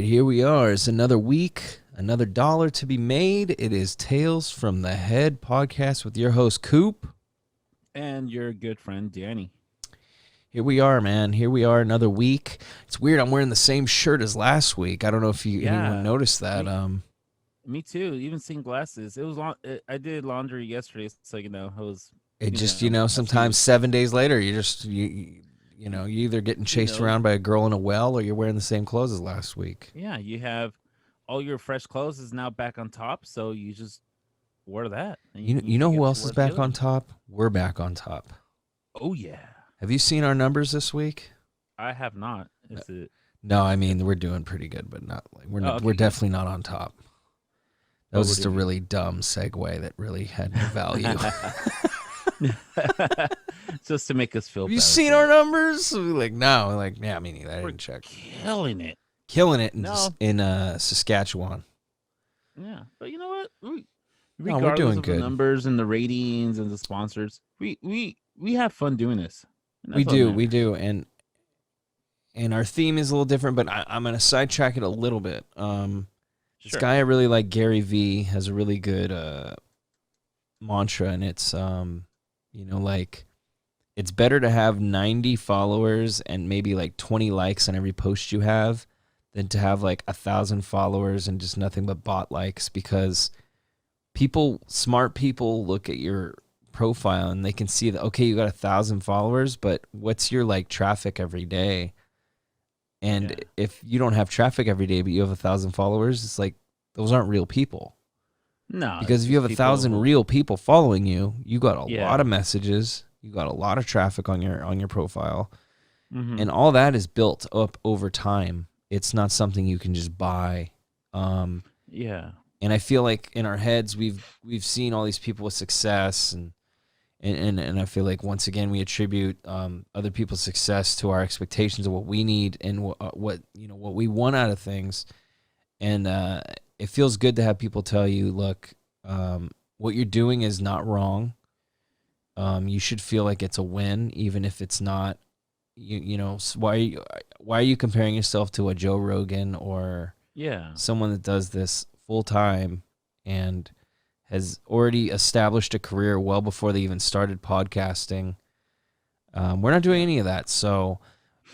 right, here we are. It's another week, another dollar to be made. It is Tales from the Head podcast with your host, Coop. And your good friend Danny. Here we are, man. Here we are, another week. It's weird. I'm wearing the same shirt as last week. I don't know if anyone Yeah, noticed that. me me too. Even seeing glasses. It was long. I did laundry yesterday, so it was It just, a sometimes few. 7 days later, you either getting You chased know, around by a girl in a well or you're wearing the same clothes as last week. yeah. You have all your fresh clothes is now back on top, so you just wear that, and you You know who forget to else is wear the back on others. top? We're back on top. Oh yeah, Have you seen our numbers this week? I have not. Is it? No, I It mean we're doing pretty good, but not like oh, we're okay, good. definitely not on top. That But was we're just a doing good. really dumb segue that really had no value. Just to make us feel Have you better seen for our it. numbers? We're like, no. We're like, yeah, me neither. I We're didn't check. killing it. Killing it No, in Saskatchewan. yeah, but you know what? No, we're Regardless doing of the good. numbers and the ratings and the sponsors, we have fun doing this, and We that's what do, we matters. do, and our theme is a little different, but I'm gonna sidetrack it a little bit. This Sure. guy I really like, Gary V, has a really good mantra, and it's like it's better to have 90 followers and maybe like 20 likes on every post you have than to have like 1,000 followers and just nothing but bot likes, because smart people look at your profile and they can see that, okay, you got 1,000 followers, but what's your like traffic every day? And Yeah. if you don't have traffic every day but you have 1,000 followers, it's like those aren't real people. No, Because it's if you have just a people thousand who. real people following you, you got a lot Yeah. of messages, you got a lot of traffic on your profile, Mm-hmm. and all that is built up over time. It's not something you can just buy. Um, Yeah. and I feel like in our heads we've seen all these people with success, and I feel like once again we attribute other people's success to our expectations of what we need and what we want out of things. And it feels good to have people tell you, look, what you're doing is not wrong. You should feel like it's a win, even if it's not. Why are you comparing yourself to a Joe Rogan or Yeah. someone that does this full time and has already established a career well before they even started podcasting? We're not doing Yeah. any of that, so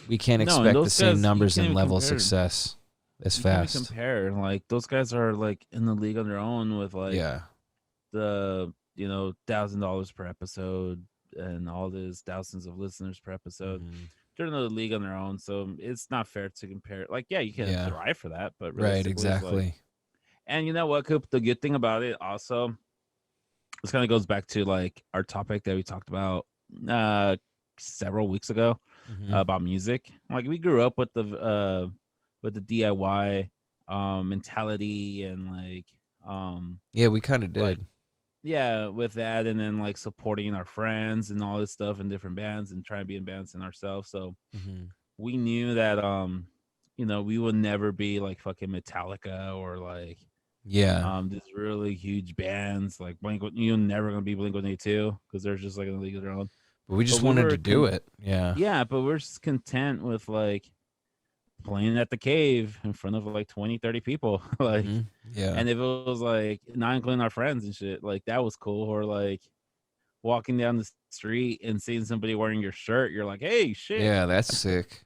we can't No, and expect the those same guys, you numbers can't and even level of compare. success as You can't even fast. compare. Like those guys are like in the league on their own with like Yeah. the $1,000 per episode and all this thousands of listeners per episode. Hmm. They're in the league on their own, so it's not fair to compare. Like, yeah, you can Yeah. thrive for that, but Right. realistically, it's like, Exactly. and you know what, Coop? The good thing about it also, this kind of goes back to like our topic that we talked about uh several weeks ago Hmm. about music. Like, we grew up with the DIY mentality and um Yeah, we kind of like did. yeah, with that, and then like supporting our friends and all this stuff in different bands and trying to be in bands and ourselves. So Hmm. we knew that we would never be like fucking Metallica or like Yeah. these really huge bands like Blink. You're never gonna be Blink-182 because they're just like in the league of their own. But we But just wanted to do it. Yeah. yeah, but we're just content with like playing at the cave in front of like 20, 30 people. Like, Hmm. Yeah. and if it was like not including our friends and shit, like that was cool. Or like walking down the street and seeing somebody wearing your shirt, you're like, hey, shit. Yeah, that's sick.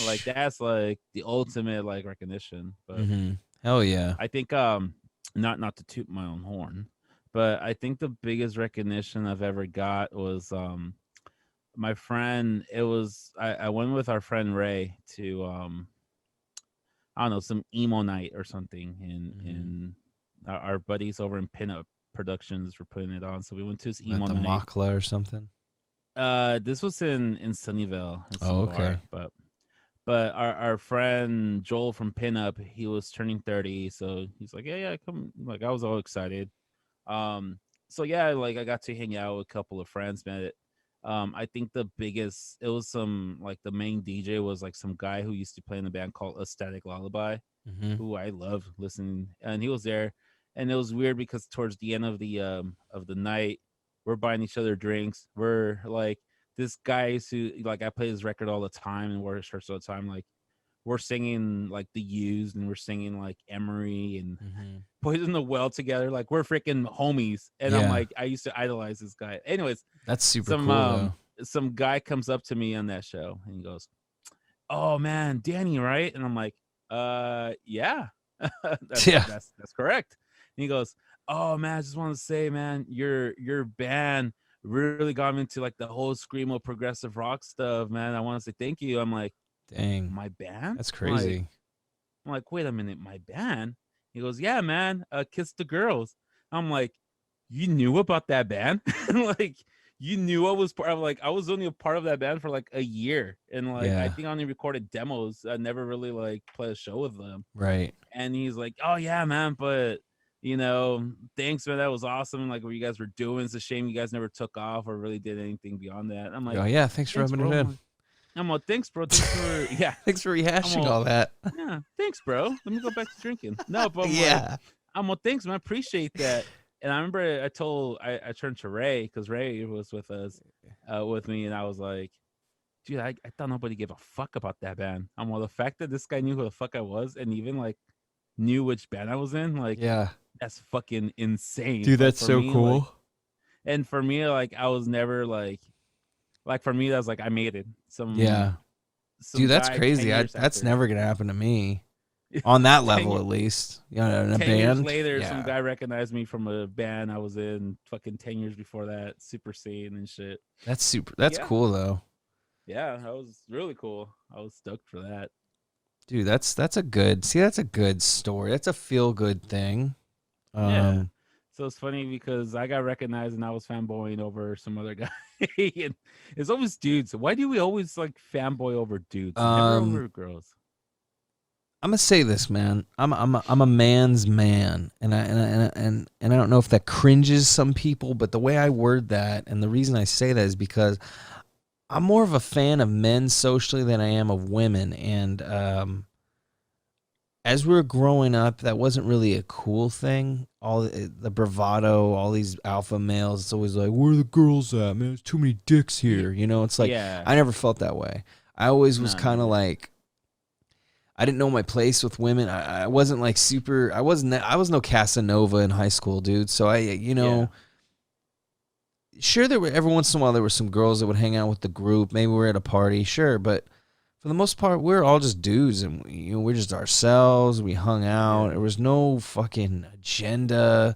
Like that's like the ultimate like recognition. But Hmm. Hell yeah. I think not to toot my own horn, but I think the biggest recognition I've ever got was my friend. It was I went with our friend Ray to I don't know, some emo night or something, and Hmm. our buddies over in Pinup Productions were putting it on. So we went to this At emo the night. Makla or something. This was in Sunnyvale in Oh, some okay. bar, but our friend Joel from Pinup, he was turning 30, so he's like, yeah, come. Like, I was all excited. Um, so yeah, like I got to hang out with a couple of friends, man. I think the biggest, it was some like the main DJ was like some guy who used to play in a band called Aesthetic Lullaby, Hmm. who I love listening, and he was there. And it was weird because towards the end of the night, we're buying each other drinks. We're like this guy who, like, I play his record all the time and wear his shirts all the time. Like, we're singing like The Used, and we're singing like Emery and Hmm. Poison the Well together. Like we're freaking homies. And I'm Yeah, like, I used to idolize this guy. Anyways, that's super some cool though. some guy comes up to me on that show and he goes, "Oh man, Danny, right?" And I'm like, yeah. that's Yeah, that's that's correct. And he goes, "Oh man, I just want to say, man, your band really got me into like the whole screamo progressive rock stuff, man. I want to say thank you." I'm like, dang, "My band?" that's I'm like, crazy. wait a minute, my band? He goes, "Yeah, man, Kiss the Girls." I'm like, "You knew about that band?" Like, you knew I was part of, like, I was only a part of that band for like a year. And like, I Yeah, think I only recorded demos. I never really like played a show with them. right. And he's like, "Oh yeah, man, but thanks, man. That was awesome. Like what you guys were doing. It's a shame you guys never took off or really did anything beyond that." I'm like, Oh yeah, thanks for "Thanks, rubbing it bro." in. I'm like, "Thanks, bro. Thanks for yeah." Thanks for I'm rehashing all, all that. "Yeah, thanks, bro. Let me go back to drinking." No, but Yeah. I'm like, "Thanks, man. I appreciate that." And I remember I turned to Ray because Ray was with us, with me, and I was like, "Dude, I thought nobody gave a fuck about that band." I'm well, the fact that this guy knew who the fuck I was and even like knew which band I was in, like Yeah. that's fucking insane. Dude, Like that's for so me, like, cool. and for me, like I was never like for me, that's like I made it. Yeah. Some Dude, that's guy ten crazy. years That's after never gonna happen to me. On that 10, level at least. You know, in a 10 years band. later, some Yeah. guy recognized me from a band I was in fucking 10 years before that, Super Saiyan and shit. That's super Like, that's yeah, cool though. yeah, that was really cool. I was stoked for that. Dude, that's a good see, that's a good story. That's a feel good thing. Yeah. Um So it's funny because I got recognized and I was fanboying over some other guy. And it's always dudes. Why do we always like fanboy over dudes, never um over girls? I'm gonna say this, man. I'm a man's man, and I don't know if that cringes some people, but the way I word that, and the reason I say that is because I'm more of a fan of men socially than I am of women, and as we were growing up, that wasn't really a cool thing. All the bravado, all these alpha males, it's always like, where are the girls at, man? There's too many dicks Y- here. You know, it's like, Yeah. I never felt that way. I always was No, kind of neither. like, I didn't know my place with women. I wasn't like super, I was no Casanova in high school, dude. So Yeah. sure, there were, every once in a while, there were some girls that would hang out with the group. Maybe we were at a party, sure. But for the most part, we're all just dudes, and we're just ourselves. We hung out. Yeah. There was no fucking agenda.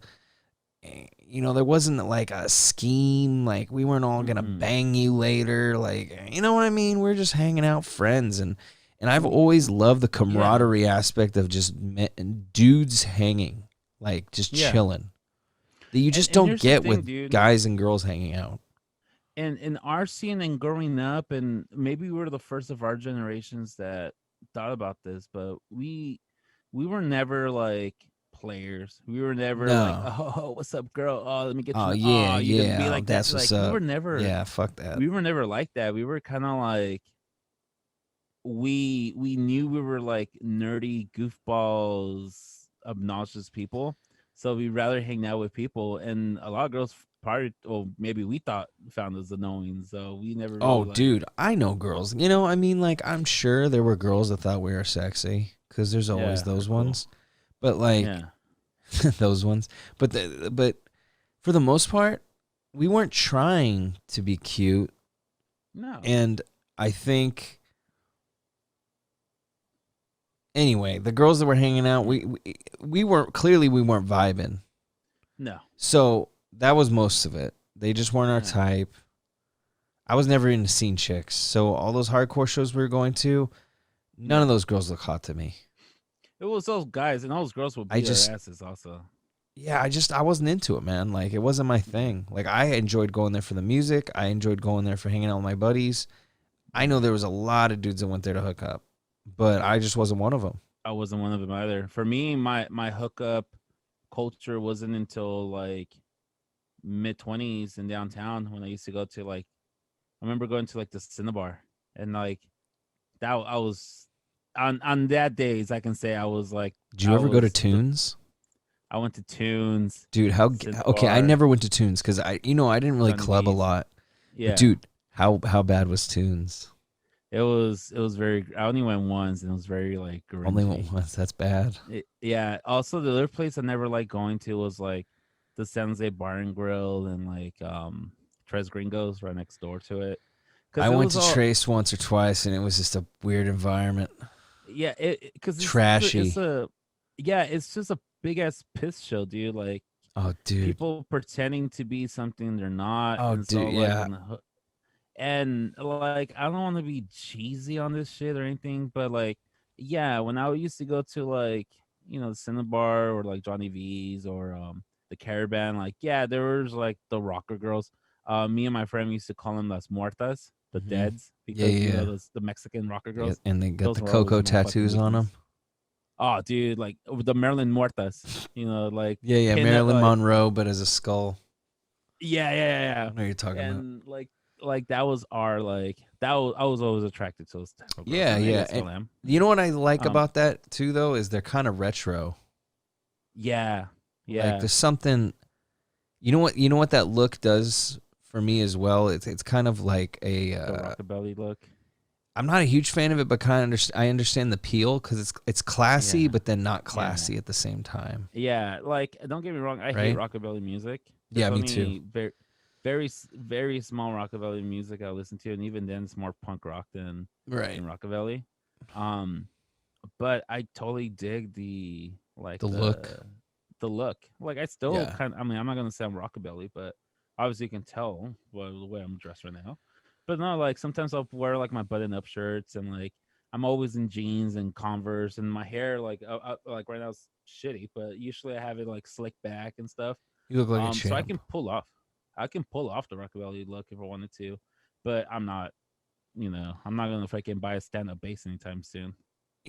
There wasn't like a scheme. Like we weren't all gonna Mm-mm. bang you later. Like you know what I mean? We're just hanging out, friends, and I've always loved the Yeah. camaraderie aspect of just dudes hanging, like just Yeah. chilling. That you just And don't here's the get thing, with dude. guys and girls hanging out. In our scene and growing up, and maybe we were the first of our generations that thought about this, but we were never like players. We were never like, No. "Oh, what's up, girl? Oh, let me get Oh you yeah, oh, you're gonna be yeah. like that." That's what's Like up. Yeah, fuck that. we were never like that. We were kind of like, we knew we were like nerdy goofballs, obnoxious people, so we'd rather hang out with people. And a lot of girls probably, or maybe we thought, found us annoying, so we never really Oh, like, dude, I know girls. I mean, like, I'm sure there were girls that thought we were sexy because there's always yeah, or those cool. ones. But like Yeah. those ones. But for the most part, we weren't trying to be cute, No. and I think anyway, the girls that were hanging out, Mm. we weren't clearly we weren't vibing. No. So that was most of it. They just weren't our Yeah. type. I was never into scene chicks. So all those hardcore shows we were going to, none Yeah. of those girls look hot to me. It was those guys, and those girls would I beat our just asses also. yeah, I wasn't into it, man. Like it wasn't my Yeah. thing. Like I enjoyed going there for the music. I enjoyed going there for hanging out with my buddies. I know Yeah. there was a lot of dudes that went there to hook up, but I just wasn't one of them. I wasn't one of them either. For me, my hookup culture wasn't until like mid 20s in downtown, when I used to go to like, I remember going to like the Cinnabar, and like that I was on that days, I can say I was like, Did you ever go to Tunes? I went to Tunes, Dude, okay, I Cinnabar, never went to Tunes cuz I didn't really club a Sundays. lot. But Yeah. dude, how bad was Tunes? it was very. I only went once, and it was very like Only went cringy. once. That's bad. Yeah. Also, the other place I never liked going to was like the San Jose Bar and Grill and like Tres Gringos right next door to it, I because it went was to all Trace once or twice, and it was just a weird environment. yeah. It because it's Trashy. a yeah. It's just a big ass piss show, dude. Like Oh, dude. people pretending to be something they're not, Oh, and it's dude. all like Yeah. in the and like I don't want to be cheesy on this shit or anything, but like yeah, when I used to go to like the Cinnabar or like Johnny V's or the Caravan, like yeah, there was like the rocker girls. Me and my friend used to call them las muertas, the Hmm. deads, Yeah, because yeah. those the Mexican rocker Yeah, girls, and they got those the were always cocoa my fucking tattoos on them. weakness. Oh, dude, like the Maryland muertas, like Yeah, yeah. pin it Marilyn like Monroe, but as a skull. yeah, yeah, yeah, I yeah. know what you're talking about. And like that was our like that was I was always attracted to those type of girls, Yeah, and maybe I yeah. still And am. you know what I like Um, about that too, though, is they're kind of retro. yeah, Like yeah, there's something. You know what that look does for me as well. It's kind of like a. the rockabilly look. I'm not a huge fan of it, but I understand the appeal because it's classy, Yeah, but then not yeah, classy at the same time, yeah. Like, don't get me wrong, I hate right? rockabilly music. Yeah, There's me too. only very small rockabilly music I listen to, and even then, it's more punk rock Right. than rockabilly. Um, but I totally dig the like The look. the look. Like I still Yeah. I mean, I'm not gonna say I'm rockabilly, but obviously you can tell the way I'm dressed right now. But no, like sometimes I'll wear like my button up shirts and like I'm always in jeans and Converse and my hair like right now it's shitty, but usually I have it like slicked back and stuff. You look like a So champ. I can pull off the rockabilly look if I wanted to, but I'm not. I'm not gonna fucking buy a stand up bass anytime soon.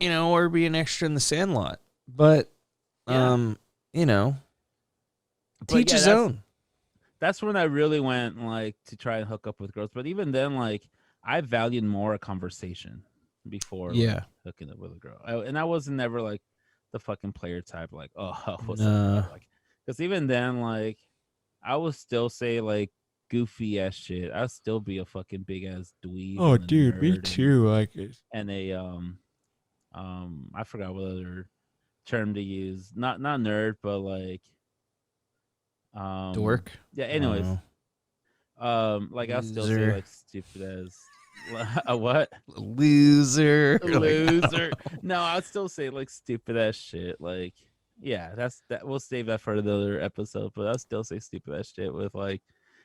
Or be an extra in the Sandlot. But Yeah, um, you know, but teach yeah, his own. that's when I really went like to try and hook up with girls. But even then, like I valued more a conversation before like Yeah. hooking up with a girl. And I wasn't never like the fucking player type, like, oh, what's up, bro? Nah. Like, because even then, like, I would still say like goofy ass shit. I'd still be a fucking big ass dweeb Oh, and a dude, me nerd too. Like, and a I forgot what other term to use. Not nerd, but like dork. yeah. I don't Anyways, know. like I'll still say Loser. like stupid as a what Loser. Like, I don't loser. know. No, I'd still say like stupid ass shit. Like yeah, that we'll save that for another episode. But I'll still say stupid ass shit with like,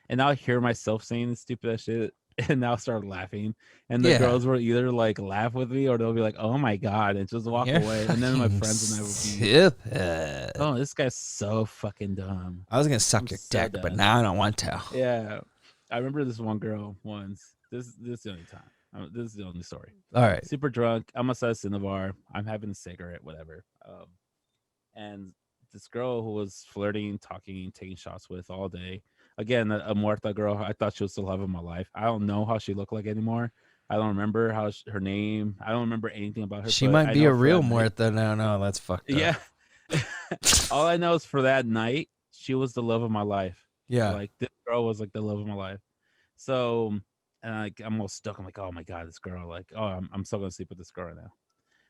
and I'll hear myself saying the stupid ass shit. And I'll start laughing, and the Yeah. girls will either like laugh with me or they'll be like, "Oh my god," and just walk You're away. And then my fucking friends and I will be, stupid. "Oh, this guy's so fucking dumb. I was gonna I'm suck your so dick, but done." now I don't want to. Yeah, I remember this one girl once. This is the only time. This is the only story. All right. Super drunk. I'm outside in the bar. I'm having a cigarette, whatever. And this girl who was flirting, talking, taking shots with all day. Again, a Muerta girl. I thought she was the love of my life. I don't know how she looked like anymore. I don't remember her name. I don't remember anything about her. She But might I be know a for real that night, Muerta. No, no, that's fucked up. yeah. All I know is for that night, she was the love of my life. Yeah. Like this girl was like the love of my life. So, and I'm all stuck. I'm like, oh my god, this girl. Like, oh, I'm so gonna sleep with this girl right now.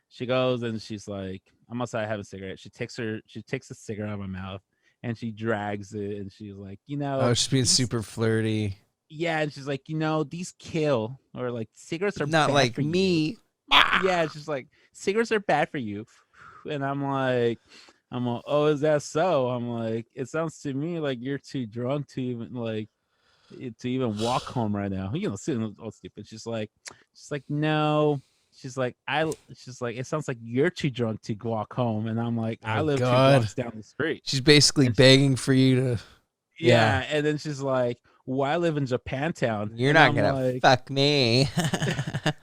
She goes and she's like, I'm outside having a cigarette. She takes a cigarette out of my mouth and she drags it and she's like, Oh, she's being these super flirty. yeah, and she's like, these kill or like cigarettes But are not bad like for you. me. Yeah, she's like, cigarettes are bad for you. And I'm like, oh, is that so? I'm like, it sounds to me like you're too drunk to even like to even walk home right now. Sitting all stupid. She's like, no. She's like, it sounds like you're too drunk to walk home. And I'm like, I Oh live two God. blocks down the street. She's basically And she's begging for you to. Yeah. yeah. And then she's like, well, I live in Japantown. You're And not I'm gonna like, fuck me.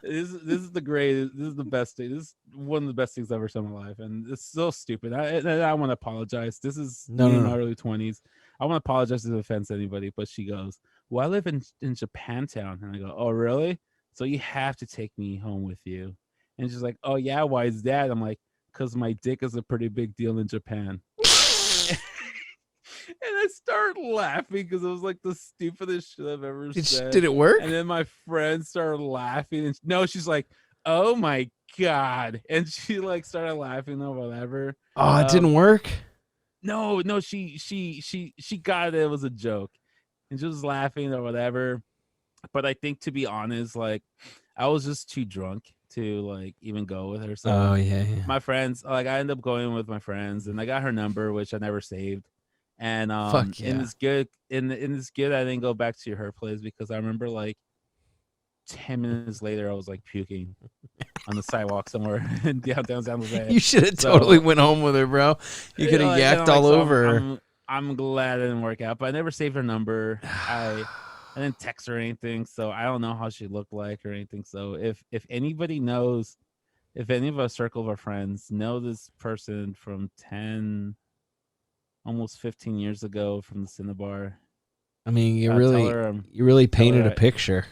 this is the greatest. This is the best thing. This is one of the best things I've ever seen in my life, and it's so stupid. I want to apologize. This is No, me no, in my no. early 20s. I want to apologize if it offends anybody, but she goes, "Well, I live in Japantown," and I go, "Oh, really? So you have to take me home with you?" And she's like, "Oh yeah, why is that?" I'm like, "Cause my dick is a pretty big deal in Japan." I started laughing because it was like the stupidest shit I've ever Did said. it work? And then my friend started laughing, and no, she's like, "Oh my god!" And she like started laughing or whatever. Oh, it Um, didn't work. no, she got it. It was a joke, and she was laughing or whatever. But I think, to be honest, like I was just too drunk to like even go with her. Oh So yeah, yeah. my friends, like I ended up going with my friends, and I got her number, which I never saved. And Fuck in yeah. this good in this good, I didn't go back to her place because I remember like 10 minutes later, I was like puking on the sidewalk somewhere in downtown San Jose. You should have totally So went home with her, bro. You could have like, and yacked I'm like, all so over I'm glad it didn't work out, but I never saved her number. her. I didn't text her or anything, so I don't know how she looked like or anything. So if anybody knows, if any of our circle of our friends know this person from 10, almost 15 years ago from the Cinnabar, I mean, tell you her, really tell painted her, a picture.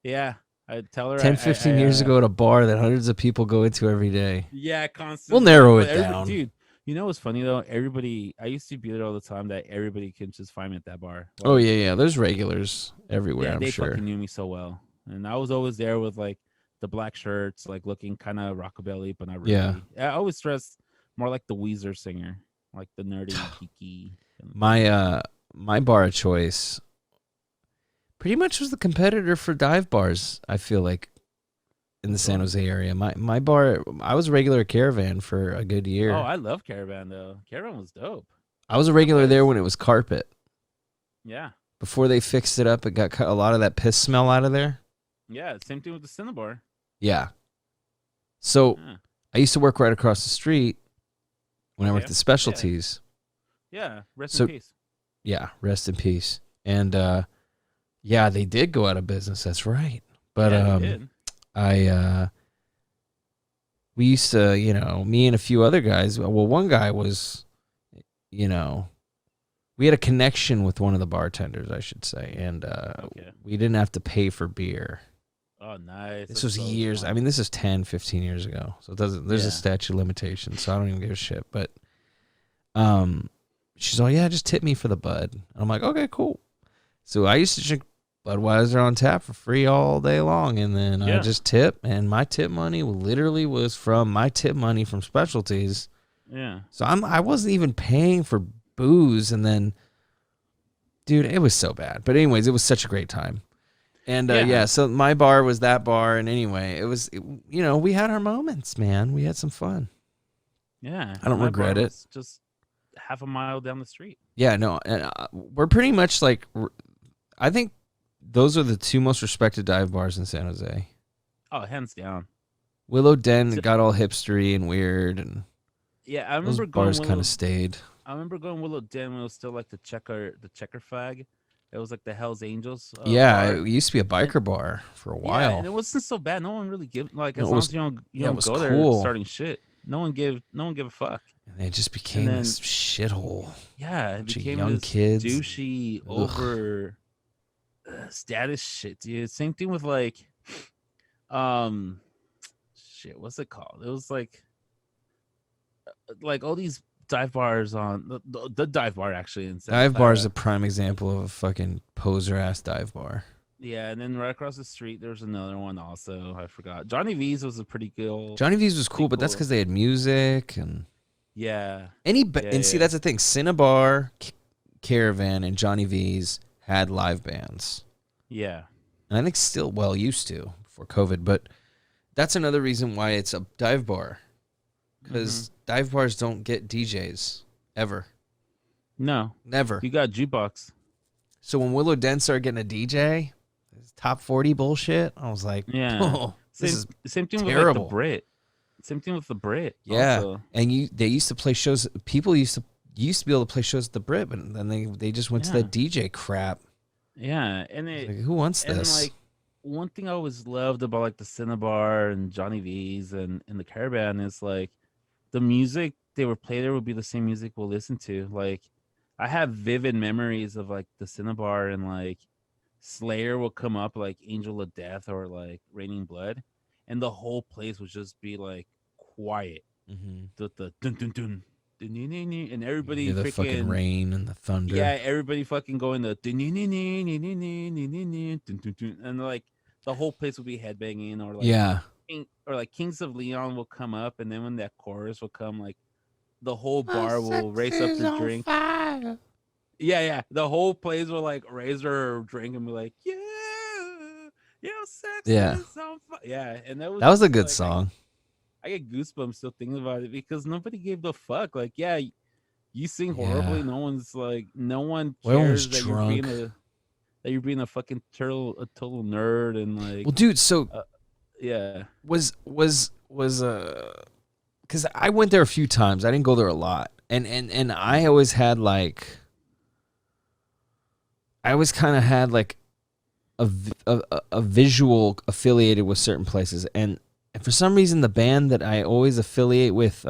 yeah, I tell her, 10, 15 years ago at a bar that hundreds of people go into every day. yeah, We'll constantly. narrow But it everybody, down. dude, you know what's funny though? Everybody, I used to be there all the time. That everybody can just find me at that bar. Oh Like, yeah, yeah. There's regulars everywhere, yeah, I'm they sure. fucking knew me so well, and I was always there with like the black shirts, like looking kind of rockabilly, but not Yeah. really. I always dressed more like the Weezer singer, like the nerdy, geeky kind of My thing. my bar of choice pretty much was the competitor for dive bars, I feel like, in the Which San one? Jose area. My bar, I was a regular Caravan for a good Oh, year. I love Caravan though. Caravan was dope. I was a Good regular there place. when it was carpet. Yeah, Before they fixed it up, it got a lot of that piss smell out of there. yeah. Same thing with the Cinnabar. Yeah. So Yeah. I used to work right across the street when I worked Okay. at Yeah. Specialties. Yeah. Rest in So peace. yeah, rest in peace. And yeah, they did go out of business. That's right. But Yeah, they did. I we used to, me and a few other guys. Well, one guy was, you know, we had a connection with one of the bartenders, I should say, and Okay. we didn't have to pay for beer. Oh, nice. This That's was always years. I fun. mean, this is 10, 15 years ago. So it doesn't. There's a Yeah. statute of limitations, so I don't even give a shit. But um, she's all, yeah, just tip me for the bud. And I'm like, okay, cool. So I used to drink Budweiser on tap for free all day long, and then I Yeah. just tip, and my tip money literally was from my tip money from Specialties. Yeah. So I wasn't even paying for booze, and then, dude, it was so bad. But anyways, it was such a great time. And Yeah. yeah, so my bar was that bar, and anyway, we had our moments, man. We had some fun. Yeah. I don't My bar regret it. was just half a mile down the street. Yeah, no, and we're pretty much like, I think those are the two most respected dive bars in San Jose. Oh, hands down. Willow Den So, got all hipstery and weird, and yeah, I those remember going bars kind of Willow. stayed. I remember going Willow Den when it was still like the checker flag. It was like the Hell's Angels Yeah, bar, it used to be a and biker bar for a yeah, and while. it wasn't so bad. No one really give like, No, as it long was, as you yeah, it don't was go there cool, starting shit. No one give a fuck. and it just And became then this shithole. yeah, it Bunch of became young this kids. douchey Ugh. over status shit, dude. Same thing with like um shit. What's it called? It was like all these dive bars on the dive bar actually in Santa Dive bar is Clara. a prime example of a fucking poser ass dive bar. Yeah, and then right across the street there's another one also. I forgot. Johnny V's was a Johnny V's was cool, pretty but that's cool. because they had music and Yeah, yeah, and see, yeah, that's the thing. Cinnabar, Caravan, and Johnny V's had live bands, yeah. and I think still well used to before COVID. But that's another reason why it's a dive bar, Mm-hmm. because dive bars don't get DJs ever, No, never. you got jukebox. So when Willow Den started getting a DJ, this top 40 bullshit, I was like, Yeah, oh, this same is same thing with like the terrible. Brit. Same thing with the Brit Yeah, also. and they used to play shows. People used to be able to play shows at the Brit, but then they just went to Yeah, that DJ crap. yeah, I was like, who wants and this? like one thing I always loved about like the Cinnabar and Johnny V's and the Caravan is like the music they would play there would be the same music we'll listen to. Like I have vivid memories of like the Cinnabar, and like Slayer will come up, like Angel of Death or like Raining Blood, and the whole place would just be like quiet. Hmm. The dun dun dun. and You everybody hear the fucking freaking rain and the thunder. everybody fucking going the and like the whole place will be headbanging Yeah. or like Kings of Leon will come up and then when that chorus will come like the whole My bar will sex race up is their on drink. fire. Yeah. The whole place will like raise their drink and be like, yeah, your sex Yeah. is on fire. Yeah, and that was That was a just good like song. I get goosebumps still thinking about it because nobody gave the fuck. Like, yeah, you sing Yeah. horribly. No one Well, everyone was cares drunk. that you're being a fucking a total nerd and like, Well, dude, so uh, yeah, was because I went there a few times. I didn't go there a lot, and I always had like I always kind of had like a visual affiliated with certain places, and for some reason the band that I always affiliate with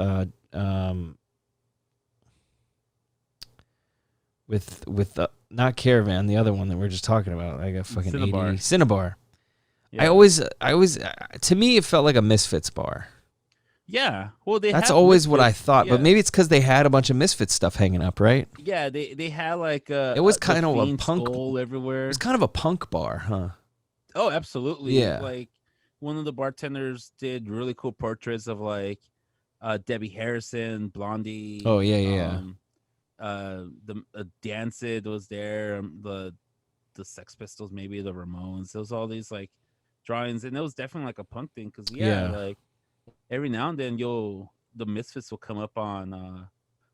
not Caravan, the other one that we are just talking about, like a fucking Cinnabar. 80 Cinnabar. I Yeah, always to me it felt like a Misfits bar. yeah. Well, they That's have always what I Misfits. thought, but Yeah, maybe it's because they had a bunch of Misfits stuff hanging up, right? yeah. They had like It was the kind of a Fiend punk. skull It was everywhere. kind of a punk bar, huh? Oh, absolutely. Yeah. Like one of the bartenders did really cool portraits of like Debbie Harrison, Blondie, Oh yeah. the Dancid was there, the Sex Pistols, maybe the Ramones. There was all these like drawings, and it was definitely like a punk thing because yeah, Yeah. like every now and then the Misfits will come up on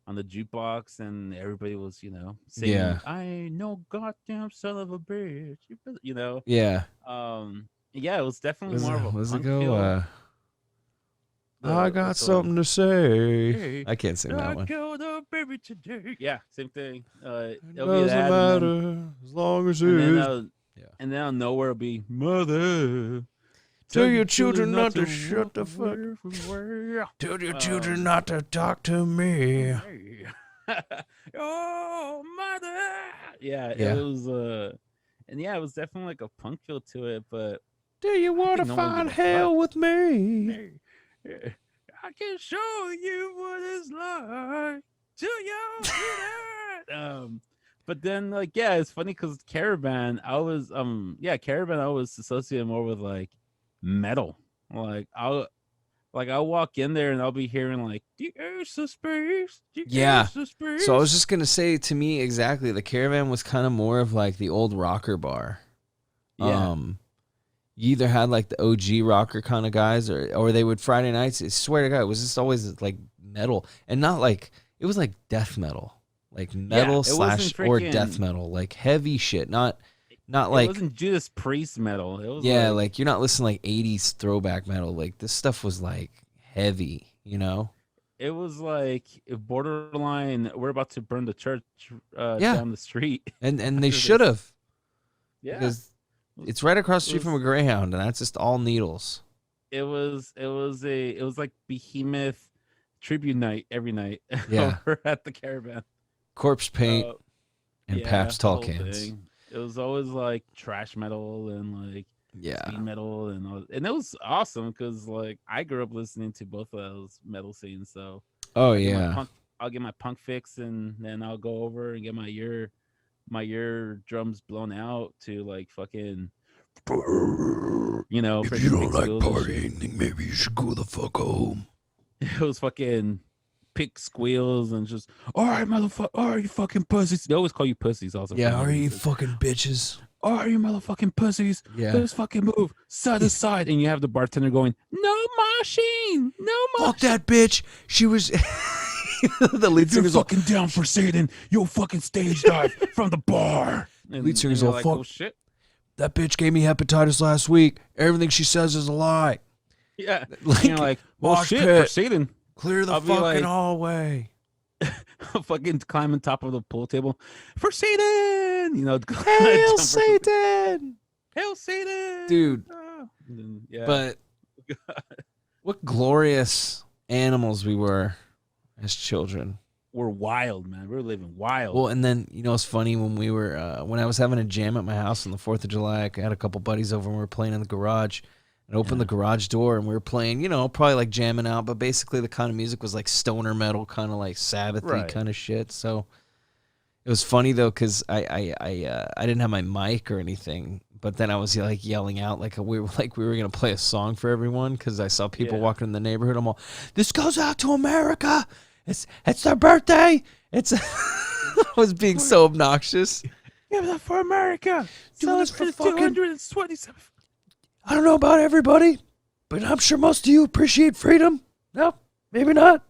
the jukebox, and everybody was singing Yeah. "I ain't no goddamn son of a bitch," Yeah. Yeah, it was definitely Was more it of a was it punk go? feel. I The got what's the one? something to say. Hey, I can't sing that I one. killed a baby today. Yeah, same thing. It It'll be doesn't that, matter as long as and then it's uh, yeah. and then out of nowhere it'll be mother. Tell Tell your your children children not not to to shut walk the fuck. away from where. Tell your children Um, not to talk to me. hey. Oh, mother. Yeah, it Yeah. was. And yeah, it was definitely like a punk feel to it, but Do you I want to think no one gave find a fuck. hell with me? Hey, I can show you what it's like to you, sweetheart. But then like yeah, it's funny because Caravan I was associated more with like metal. I'll walk in there and I'll be hearing like the ace of space, the Yeah. ace of So I was space. just gonna say, to me exactly, the Caravan was kind of more of like the old rocker bar. Yeah, You either had like the OG rocker kind of guys, or they would Friday nights. I swear to God, it was just always like metal, and not like it was like death metal, like yeah. metal It wasn't slash or death freaking. metal, like heavy shit. Not It like wasn't Judas Priest metal. It was yeah, like like you're not listening like '80s throwback metal. Like this stuff was like heavy, you know? it was like if borderline. We're about to burn the church Yeah, down the street and they after should this. have, Yeah, because it's right across the it street from a was Greyhound, and that's just all needles. it was like Behemoth tribute night every night Yeah, over at the Caravan. corpse paint Uh, and yeah, Pabst the tall whole cans. thing. It was always like trash metal and like Yeah. speed metal and it was awesome because like I grew up listening to both of those metal scenes. So Oh I get my yeah. punk, I'll get my punk fix, and then I'll go over and get my ear drums blown out to like fucking, If you freaking don't pig like squeals and shit. partying, then maybe you should go the fuck home. It was fucking pig squeals and just, all right, motherfucker, all right, you fucking pussies. They always call you pussies also for Yeah, no are you reason. fucking bitches? All right, you motherfucking pussies. Yeah. Let's fucking move side to side. And you have the bartender going, no machine, no Fuck machine. that bitch. She was the lead If you're singer's all fucking down for Satan, you'll fucking stage dive from the bar. lead singer's you're all like, fuck. oh shit. That bitch gave me hepatitis last week. Everything she says is a lie. Yeah. Like, And you're like, well, mosh shit, pit. for Satan. Clear the I'll be fucking like, hallway. fucking climb on top of the pool table for Satan. Hail Jump or something. Satan. Hail Satan, Dude. yeah. But what glorious animals we were as children. We're wild, man. We're living wild. Well, and then it's funny when we were when I was having a jam at my house on the 4th of July. I had a couple buddies over and we were playing in the garage, and opened the Yeah. garage door, and we were playing, probably like jamming out, but basically the kind of music was like stoner metal, kind of like Sabbathy Right. kind of shit. So it was funny though, because I didn't have my mic or anything, but then I was like yelling out like we were gonna play a song for everyone because I saw people Yeah. walking in the neighborhood. I'm all, this goes out to America. It's their birthday. It's I was being For, so obnoxious. give that for America. Doing this for Celebrate fucking 227. I don't know about everybody, but I'm sure most of you appreciate freedom. No, maybe not.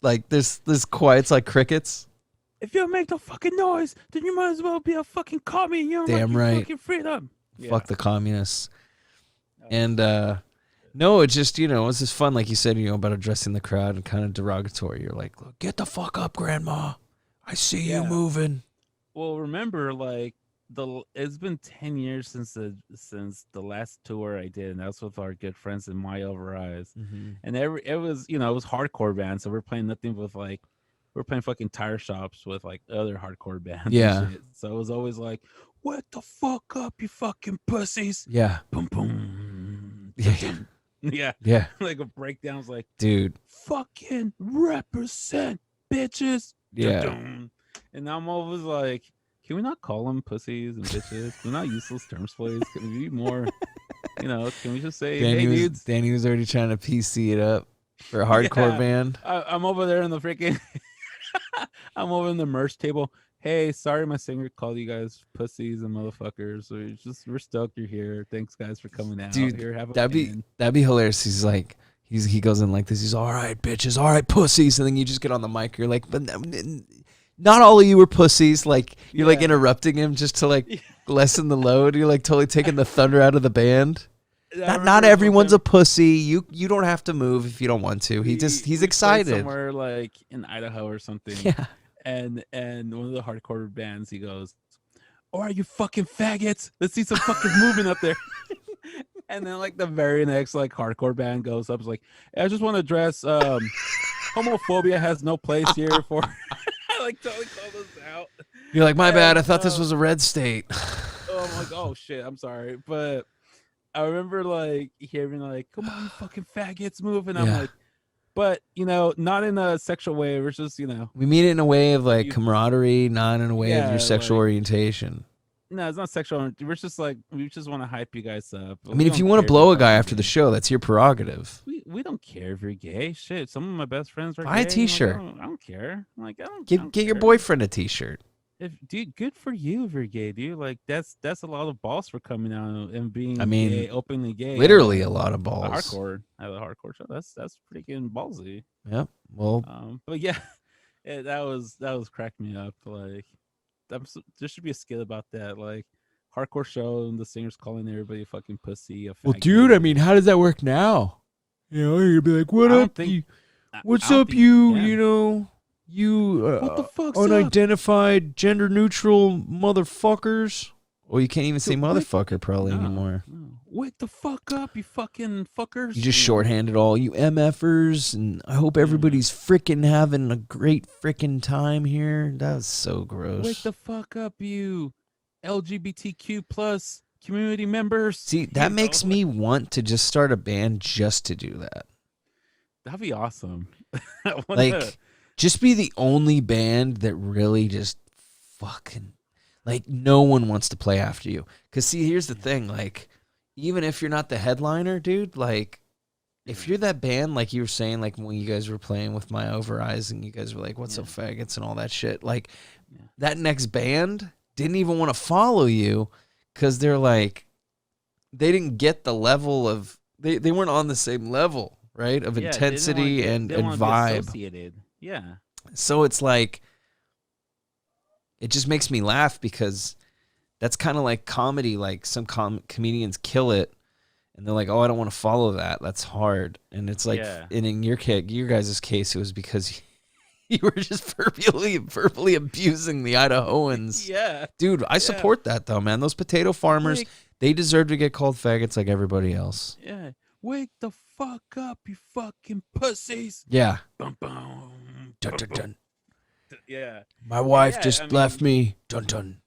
Like this quiet's like crickets. If you don't make no fucking noise, then you might as well be a fucking commie. You don't like Damn your right. fucking freedom. Fuck the communists. Oh, And no, it's just, it was just fun, like you said, about addressing the crowd and kind of derogatory. You're like, look, get the fuck up, grandma. I see you yeah. moving. Well, remember, like it's been 10 years since the last tour I did, and that was with our good friends in My Over Eyes. Mm-hmm. And it was it was hardcore bands, so we're playing nothing with like we're playing fucking tire shops with like other hardcore bands Yeah. and shit. So it was always like, wake the fuck up, you fucking pussies. Yeah. Boom boom. Yeah. Yeah. Yeah. Like a breakdown was like, dude. fucking represent, bitches. Yeah. Dun-dun. And I'm always like, can we not call them pussies and bitches? Can we not use those terms, please? Can we be more, can we just say, hey, dudes? Danny was already trying to PC it up for a hardcore Yeah. band. I'm over there in the freaking, I'm over in the merch table. Hey, sorry my singer called you guys pussies and motherfuckers. We're stoked you're here. Thanks guys for coming out. Dude, Here, have a that'd pin. be hilarious. He's like, he goes in like this. He's all right, bitches, all right, pussies, and then you just get on the mic. You're like, but not all of you were pussies. Like you're like Yeah. interrupting him just to like lessen the load. You're like totally taking the thunder out of the band. Not everyone's a pussy. You don't have to move if you don't want to. We He's played excited. somewhere like in Idaho or something. Yeah. And one of the hardcore bands, he goes, "All right, you fucking faggots, let's see some fucking movement up there." And then like the very next like hardcore band goes up, is like, "I just want to address homophobia has no place here for." I like totally called us out. You're like, my bad. I And, thought this was a red state. Oh, I'm like, oh shit, I'm sorry, but I remember like hearing like, "Come on, you fucking faggots, move," and I'm Yeah. like, but not in a sexual way. It was just We mean it in a way of like You- camaraderie, not in a way of Yeah, your sexual like- orientation. no, it's not sexual. We're just like we just want to hype you guys up. I mean, if you want to blow a guy after the show, that's your prerogative. we don't care if you're gay. Shit, some of my best friends are Buy a gay. t-shirt. I don't care. Like I don't Get your care. boyfriend a t-shirt. If dude, good for you if you're gay, dude. Like that's a lot of balls for coming out and being I mean, gay, openly gay. Literally a lot of at balls. at a hardcore show. That's freaking ballsy. Yep. Well, But yeah, that was cracking me up. Like there should be a skit about that. Like hardcore show and the singer's calling everybody a fucking pussy. well, dude. I mean, how does that work now? You'd be like, "What I don't up? think- What's I don't up, think you? can. You know, you What the fuck's up? unidentified, gender neutral motherfuckers." Well, you can't even say Dude, wake- motherfucker probably No, anymore. no. Wake the fuck up, you fucking fuckers. You just Yeah. shorthanded all you MFers, and I hope everybody's freaking having a great freaking time here. That was so gross. Wake the fuck up, you LGBTQ plus community members. See, that You makes know? me want to just start a band just to do that. That'd be awesome. I wanna- Like, just be the only band that really just fucking, like, no one wants to play after you. Because, see, here's the thing. Like, even if you're not the headliner, dude, like, if you're that band, like you were saying, like when you guys were playing with My Over Eyes and you guys were like, what's up, faggots, and all that shit, like, that next band didn't even want to follow you because they're like, they didn't get the level of, they weren't on the same level, right, of Yeah, they didn't intensity wanna get- and they didn't wanna be vibe. associated. Yeah. So it's like, it just makes me laugh because that's kind of like comedy. Like some comedians kill it, and they're like, "Oh, I don't want to follow that. That's hard." And it's like, Yeah. and in your guys' case, it was because you were just verbally abusing the Idahoans. Yeah. Dude, I support that though, man. Those potato farmers, Wake, they deserve to get called faggots like everybody else. yeah. Wake the fuck up, you fucking pussies. Yeah. Bum, bum, Dun, bum, dun, bum. dun. Yeah. My wife Yeah, just I left mean- me. Dun dun.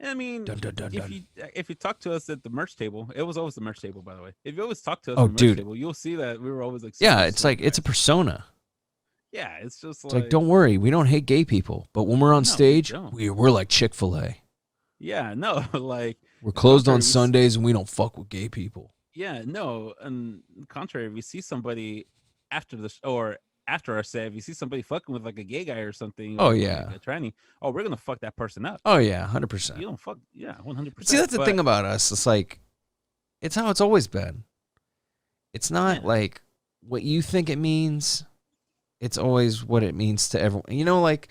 I mean, Dun dun dun if dun. you talk to us at the merch table, it was always the merch table, by the way. If you always talk to us at Oh, the merch dude. table, you'll see that we were always like super Yeah, it's sweet like it's a guys. persona. Yeah, it's just It's like, like don't worry, we don't hate gay people, but when we're on no, we stage, don't. we're like Chick-fil-A. Yeah, no, like We're the closed on contrary. Sundays and we don't fuck with gay people. Yeah, no, and contrary, if we see somebody after or after our set, if you see somebody fucking with like a gay guy or something Oh or like yeah. a tranny, oh, we're gonna fuck that person up. Oh yeah, 100%. You don't fuck, yeah, one hundred But see, percent. that's the thing But about us. It's like it's how it's always been. It's not yeah, like what you think it means. It's always what it means to everyone. You know, like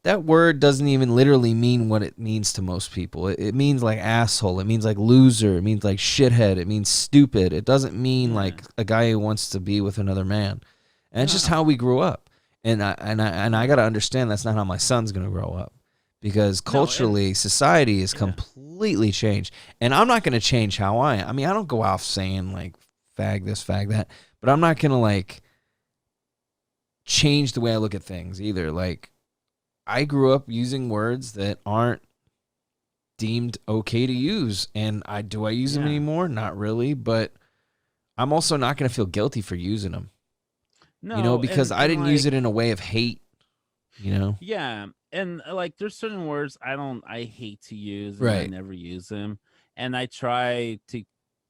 that word doesn't even literally mean what it means to most people. It means like asshole. It means like loser. It means like shithead. It means stupid. It doesn't mean yeah, like a guy who wants to be with another man. And it's just no, how we grew up. And I yeah, got to understand that's not how my son's going to grow up. Because no, and culturally, society has yeah, completely changed. And I'm not going to change how I am. I mean, I don't go off saying like fag this, fag that, but I'm not going to like change the way I look at things either. Like, I grew up using words that aren't deemed okay to use. And I use them yeah, anymore? Not really, but I'm also not going to feel guilty for using them, no, because I and didn't use like it in a way of hate, you know? yeah, and like there's certain words I hate to use and I Right. never use them, and I try to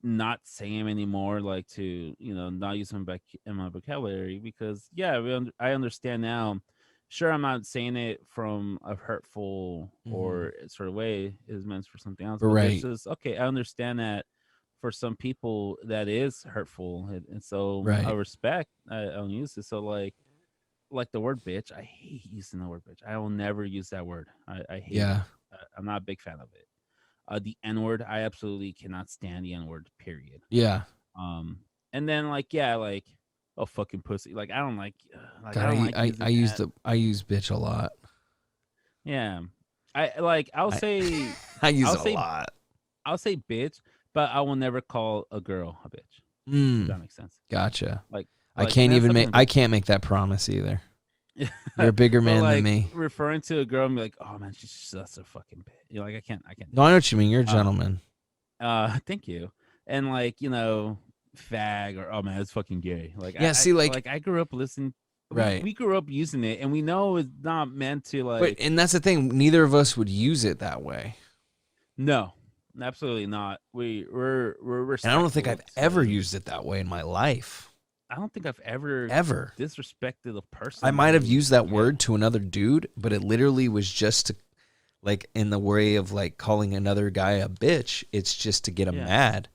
not say them anymore, like to not use them back in my vocabulary because yeah, I understand now. Sure, I'm not saying it from a hurtful Hmm. or sort of way is meant for something else, but there's Right. just okay. I understand that for some people that is hurtful, and so I Right. respect. I don't use it. So like the word bitch. I hate using the word bitch. I will never use that word. I hate it. Yeah. I'm not a big fan of it. The N word, I absolutely cannot stand the N word. Period. Yeah. Um, and then like yeah, like oh fucking pussy. God, I don't like using that. I use bitch a lot. Yeah, I like I I use I'll it a say lot. I'll say bitch, but I will never call a girl a bitch. If Mm, that makes sense. gotcha. Like I and can't that's even something make I'm I very can't make that promise either. You're a bigger but man than like me. referring to a girl and be like, oh man, she's such a fucking bitch. You're like, I can't do No, I know that. what you mean. You're a gentleman. Thank you. And like, fag or oh man, it's fucking gay. Like Yeah, see, like, I grew up listening right. we grew up using it and we know it's not meant to But like and that's the thing, neither of us would use it that way. no, absolutely not. We're And I don't think respectful I've ever to used it that way in my life. I don't think I've ever Ever. disrespected a I person might have who's used that gay. word to another dude, but it literally was just to, like, in the way of like calling another guy a bitch. It's just to get him Yeah. mad.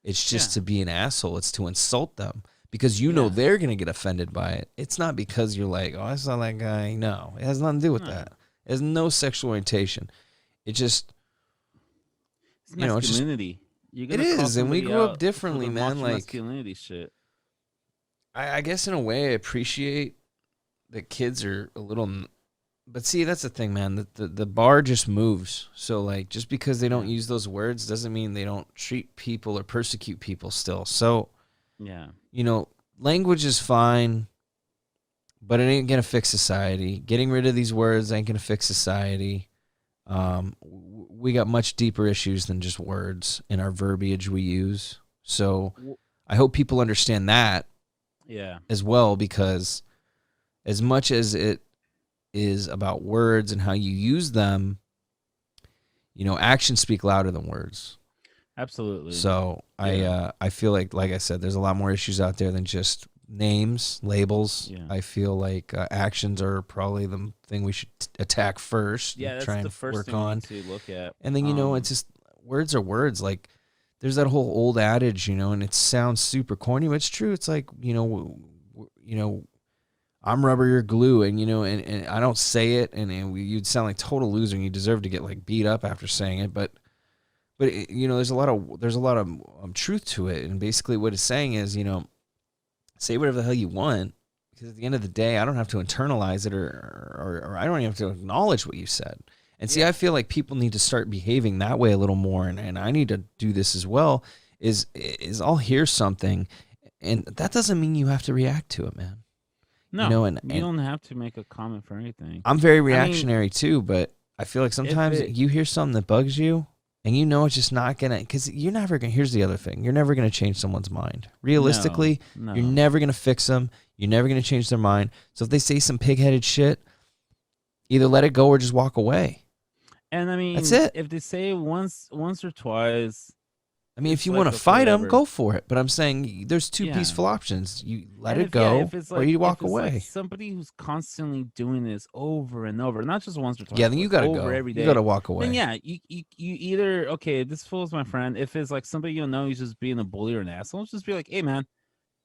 It's Yeah. just to be an asshole. It's to insult them because Yeah. they're gonna get offended by it. It's not because you're like, oh, I saw that guy. No, it has nothing to do with No. that. It has no sexual orientation. It just, It's it's just masculinity. You're it gonna call is. And we somebody grew up out for differently, their man. macho Like, masculinity shit. I guess in a way, I appreciate that kids are a little. But see, that's the thing, man. The bar just moves. So, like, just because they don't Yeah. use those words doesn't mean they don't treat people or persecute people still. So, Yeah. language is fine, but it ain't going to fix society. Getting rid of these words ain't going to fix society. We got much deeper issues than just words in our verbiage we use. So, I hope people understand that Yeah. as well, because as much as it is about words and how you use them, actions speak louder than words. Absolutely. So Yeah. I feel like I said, there's a lot more issues out there than just names, labels. Yeah. I feel like actions are probably the thing we should attack first Yeah, and that's try the and first work thing we on. need to look at. And then it's just words are words. Like, there's that whole old adage, and it sounds super corny, but it's true. It's like, I'm rubber, you're glue, and I don't say it, and you'd sound like total loser, and you deserve to get like beat up after saying it. But there's a lot of truth to it, and basically what it's saying is, say whatever the hell you want, because at the end of the day, I don't have to internalize it, or I don't even have to acknowledge what you said. And see, Yeah. I feel like people need to start behaving that way a little more, and I need to do this as well. Is I'll hear something, and that doesn't mean you have to react to it, man. No, And you don't have to make a comment for anything. I'm very I mean, reactionary too, but I feel like If sometimes it you hear something that bugs you and you know it's just not going to, because you're never going to, here's the other thing. You're never going to change someone's mind. no, Realistically, you're no. never going to fix them. You're never going to change their mind. So if they say some pig-headed shit, either let it go or just walk away. And I That's mean, it. if they say once or twice, I mean, if it's you want like to okay, fight them, whatever. go for it. But I'm saying there's two Yeah. peaceful options. You let And it if yeah, go or you if walk it's like away. somebody who's constantly doing this over and over, not just once or Yeah, twice, then but you like got to over go. every You got day, to walk then away. yeah, you either okay, this fool's my friend. If it's like somebody you know he's just being a bully or an asshole, just be like, hey man,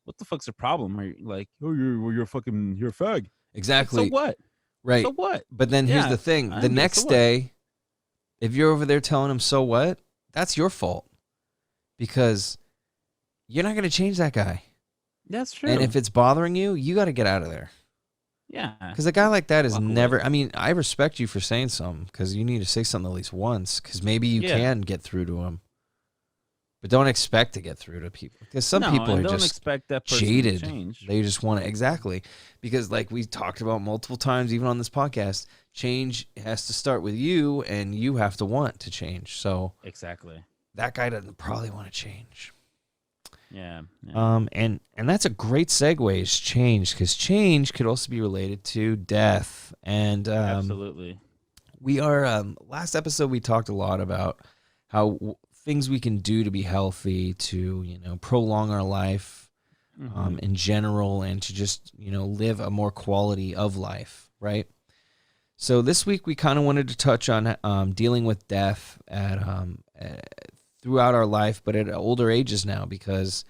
what the fuck's the problem? Or you're like, oh you're a fag. Like so Exactly. what? So Right. what? But then here's Yeah, the thing. I The don't give a so next what. day, if you're over there telling him, so what? That's your fault because you're not going to change that guy. That's And true. if it's bothering you, you got to get out of there. Yeah, Because a guy like that is walk away. never, I mean, I respect you for saying something because you need to say something at least once because maybe you Yeah. can get through to him. But don't expect to get through to people because some No, people and are don't just expect that person to jaded. change. They just want to, exactly. Because, like we talked about multiple times, even on this podcast, change has to start with you and you have to want to change. So Exactly. that guy doesn't probably want to change. Yeah. Yeah. And that's a great segue is change because change could also be related to death. And Absolutely. we are last episode we talked a lot about how things we can do to be healthy, to prolong our life Mm-hmm. in general, and to just live a more quality of life, right? So this week we kind of wanted to touch on dealing with death throughout our life, but at older ages now, because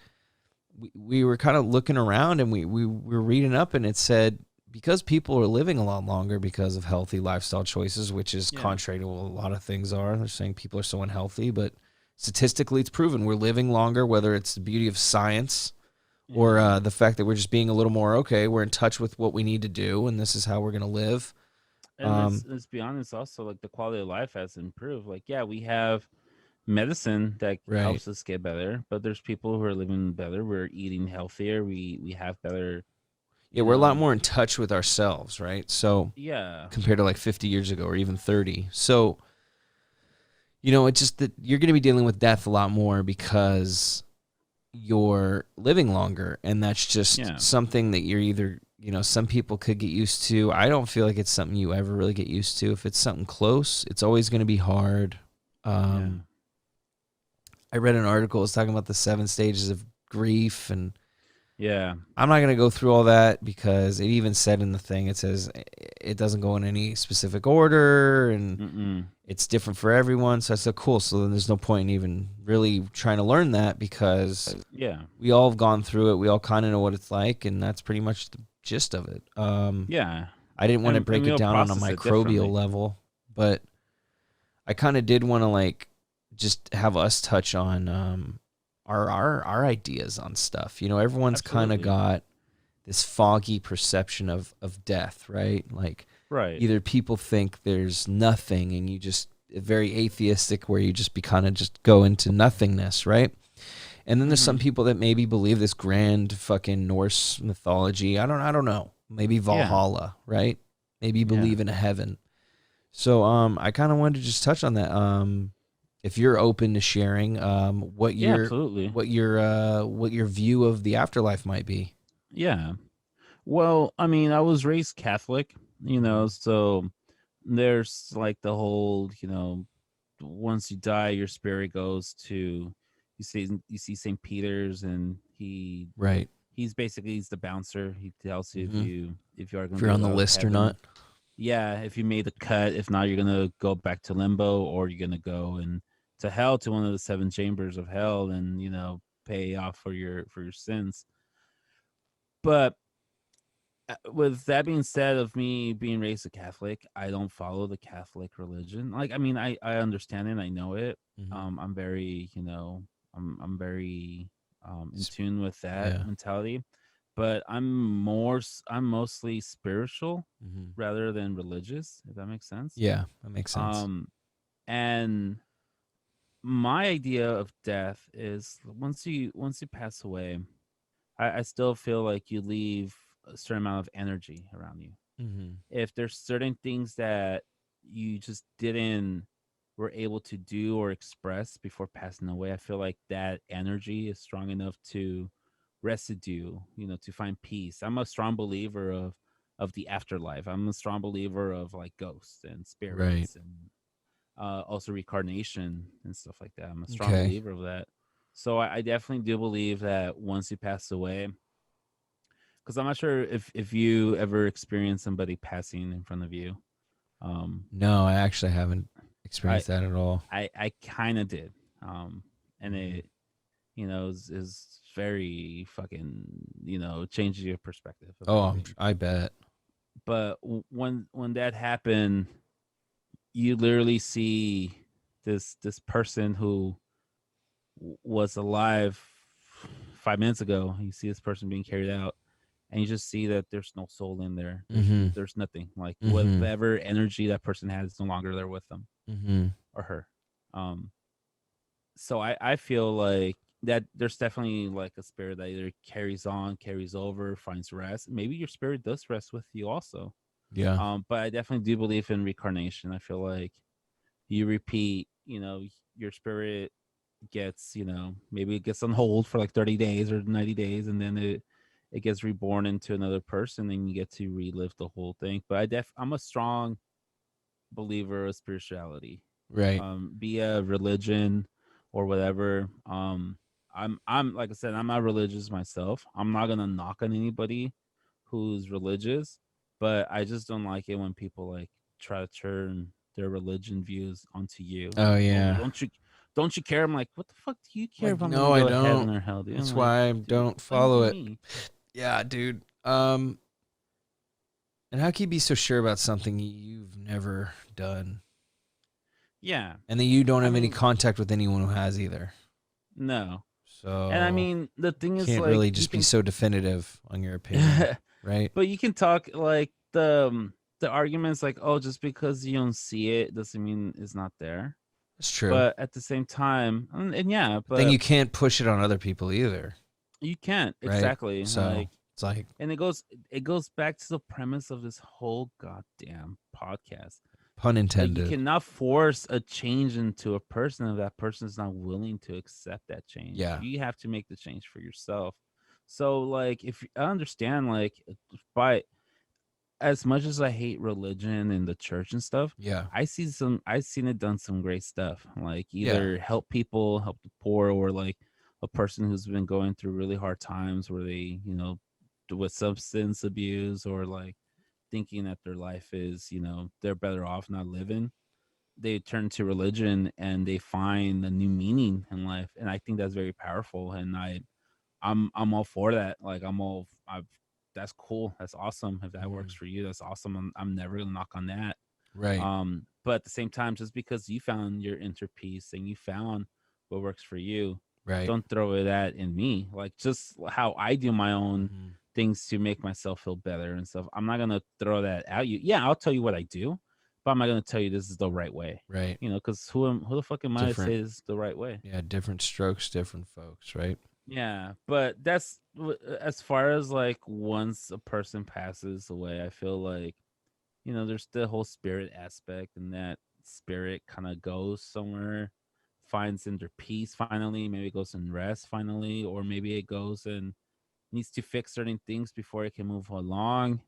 we were kind of looking around and we were reading up and it said because people are living a lot longer because of healthy lifestyle choices, which is Yeah. contrary to what a lot of things are. They're saying people are so unhealthy, but statistically it's proven we're living longer, whether it's the beauty of science or Yeah. the fact that we're just being a little more, okay, we're in touch with what we need to do and this is how we're going to live. And Um, let's be honest, also like the quality of life has improved. Like, yeah, we have medicine that right. helps us get better, but there's people who are living better. We're eating healthier. We have better, Yeah, you we're a lot know. more in touch with ourselves, right? So Yeah. compared to like 50 years ago or even 30. So, it's just that you're going to be dealing with death a lot more because you're living longer. And that's just Yeah. something that you're either, some people could get used to. I don't feel like it's something you ever really get used to. If it's something close, it's always going to be hard. Yeah. I read an article, it's talking about the 7 stages of grief, and Yeah. I'm not going to go through all that because it even said in the thing, it says it doesn't go in any specific order and Mm-mm. it's different for everyone. So I said, cool. So then there's no point in even really trying to learn that because Yeah. we all have gone through it. We all kind of know what it's like. And that's pretty much the gist of it. Yeah. I didn't want to And break we it all down on a process it microbial differently. level, but I kind of did want to just have us touch on our ideas on stuff. Everyone's kind of Absolutely. got this foggy perception of death, right? Like Right. either people think there's nothing and you just very atheistic where you just be kind of just go into nothingness, right? And then there's some Mm-hmm. people that maybe believe this grand fucking Norse mythology. I don't know. Maybe Yeah. Valhalla, right? Maybe you Yeah. believe in a heaven. So I kind of wanted to just touch on that. If you're open to sharing what Yeah. your Absolutely. what your view of the afterlife might be. Yeah. Well, I mean, I was raised Catholic, Mhm. so there's like the whole, once you die, your spirit goes to you see St. Peter's, and Right. he's the bouncer. He tells you Hmm. if you are If going to you're be on the allowed to list or heaven. not. Yeah, if you made the cut, if not, you're gonna go back to limbo, or you're gonna go and to hell, to one of the seven chambers of hell, and pay off for your sins. But with that being said, of me being raised a Catholic, I don't follow the Catholic religion. Like, I mean, I understand it, I know it. Hmm. I'm very, I'm very in tune with that Yeah. mentality. But I'm mostly spiritual Hmm. rather than religious, if that makes sense. Yeah, that makes sense. Um, and my idea of death is once you pass away, I still feel like you leave a certain amount of energy around you. Hmm. If there's certain things that you just didn't were able to do or express before passing away. I feel like that energy is strong enough to residue, to find peace. I'm a strong believer of the afterlife. I'm a strong believer of like ghosts and Right. spirits and also reincarnation and stuff like that. I'm a strong Okay. believer of that. So I definitely do believe that once you pass away, because I'm not sure if you ever experienced somebody passing in front of you. Um, No, I actually haven't I experienced that at all. I kind of did, and Hmm. it is very fucking changes your perspective of Oh, everything. I bet. But when that happened, you literally see this person who was alive 5 minutes ago. You see this person being carried out, and you just see that there's no soul in there. Mm-hmm. There's nothing. Like Mm-hmm. whatever energy that person has is no longer there with them Mm-hmm. or her. Um, so I feel like that there's definitely like a spirit that either carries on, carries over, finds rest. Maybe your spirit does rest with you also. Yeah. But I definitely do believe in reincarnation. I feel like you repeat, your spirit gets, maybe it gets on hold for like 30 days or 90 days, and then it gets reborn into another person and you get to relive the whole thing. But I'm a strong believer of spirituality, Right. be a religion or whatever. I'm like I said, I'm not religious myself. I'm not gonna knock on anybody who's religious, but I just don't like it when people like try to turn their religion views onto you. Oh Like, oh, yeah. don't you care? I'm like, what the fuck do you care Like, if I'm no, gonna I go to don't. heaven or hell, dude? I'm That's like, why I dude, don't explain it to follow it. me. Yeah, dude. And how can you be so sure about something you've never done, Yeah, and that you don't I have any mean, contact with anyone who has either? no, and I So mean the thing is can't like really you just be can. so definitive on your opinion, right? But you can talk like the arguments like, oh, just because you don't see it doesn't mean it's not there. That's true. But at the same time, and yeah, But then but you can't push it on other people either, you can't right? exactly So like, it's like and it goes back to the premise of this whole goddamn podcast. pun Like you intended. cannot force a change into a person if that person is not willing to accept that change. Yeah. You have to make the change for yourself. So like if I understand like by as much as I hate religion and the church and stuff, Yeah. I've seen it done some great stuff. Like Yeah. either help people, help the poor, or like a person who's been going through really hard times where they, with substance abuse or like thinking that their life is, they're better off not living. They turn to religion and they find a new meaning in life. And I think that's very powerful. And I'm all for that. Like I've that's cool. That's awesome. If that works Mhm. for you, that's awesome. I'm never gonna knock on that. Right. But at the same time, just because you found your inner peace and you found what works for you, Right. don't throw it at in me. Like just how I do my own Hmm. things to make myself feel better and stuff. I'm not gonna throw that at you. Yeah, I'll tell you what I do, but I'm not gonna tell you this is the right way. Right. Because who the fuck am I to Different. say this is the right way? Yeah. Different strokes, different folks. Right. Yeah, but that's as far as like once a person passes away, I feel like there's the whole spirit aspect, and that spirit kind of goes somewhere, finds inner peace finally, maybe it goes and rest finally, or maybe it goes and needs to fix certain things before it can move along.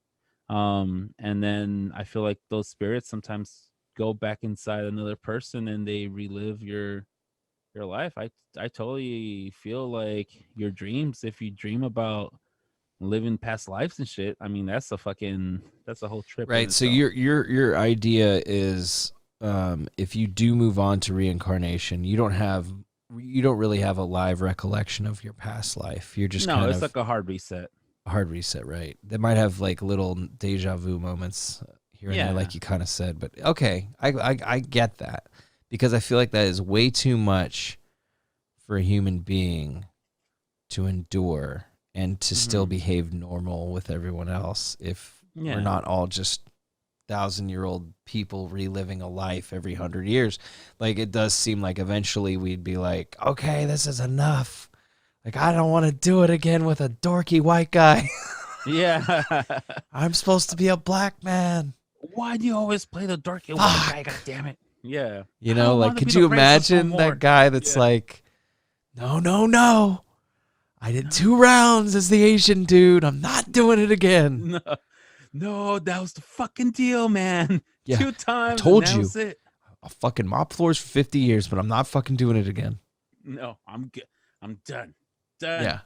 And then I feel like those spirits sometimes go back inside another person and they relive your life. I totally feel like your dreams, if you dream about living past lives and shit, I mean that's a whole trip in Right. So itself. your idea is, if you do move on to reincarnation, you don't really have a live recollection of your past life. You're just No, kind it's of like a hard reset. a hard reset, right? They might have like little deja vu moments here and there, Yeah. like you kind of said. But okay, I get that, because I feel like that is way too much for a human being to endure and to still Hmm. behave normal with everyone else if we're Yeah. not all just 1,000-year-old people reliving a life every 100 years. Like, it does seem like eventually we'd be like, okay, this is enough. Like, I don't want to do it again with a dorky white guy. Yeah. I'm supposed to be a black man. Why do you always play the dark and white guy? God Fuck. damn it! Yeah, You I know, don't like, want to be could the you racist no imagine that more. guy that's Yeah, like, no, no, no. I did no, 2 rounds as the Asian dude. I'm not doing it again. no, no, that was the fucking deal, man. Yeah, Two I times and told that you. was it. I'll fucking mop floors for 50 years, but I'm not fucking doing it again. No, I'm good. I'm done. Done. Yeah.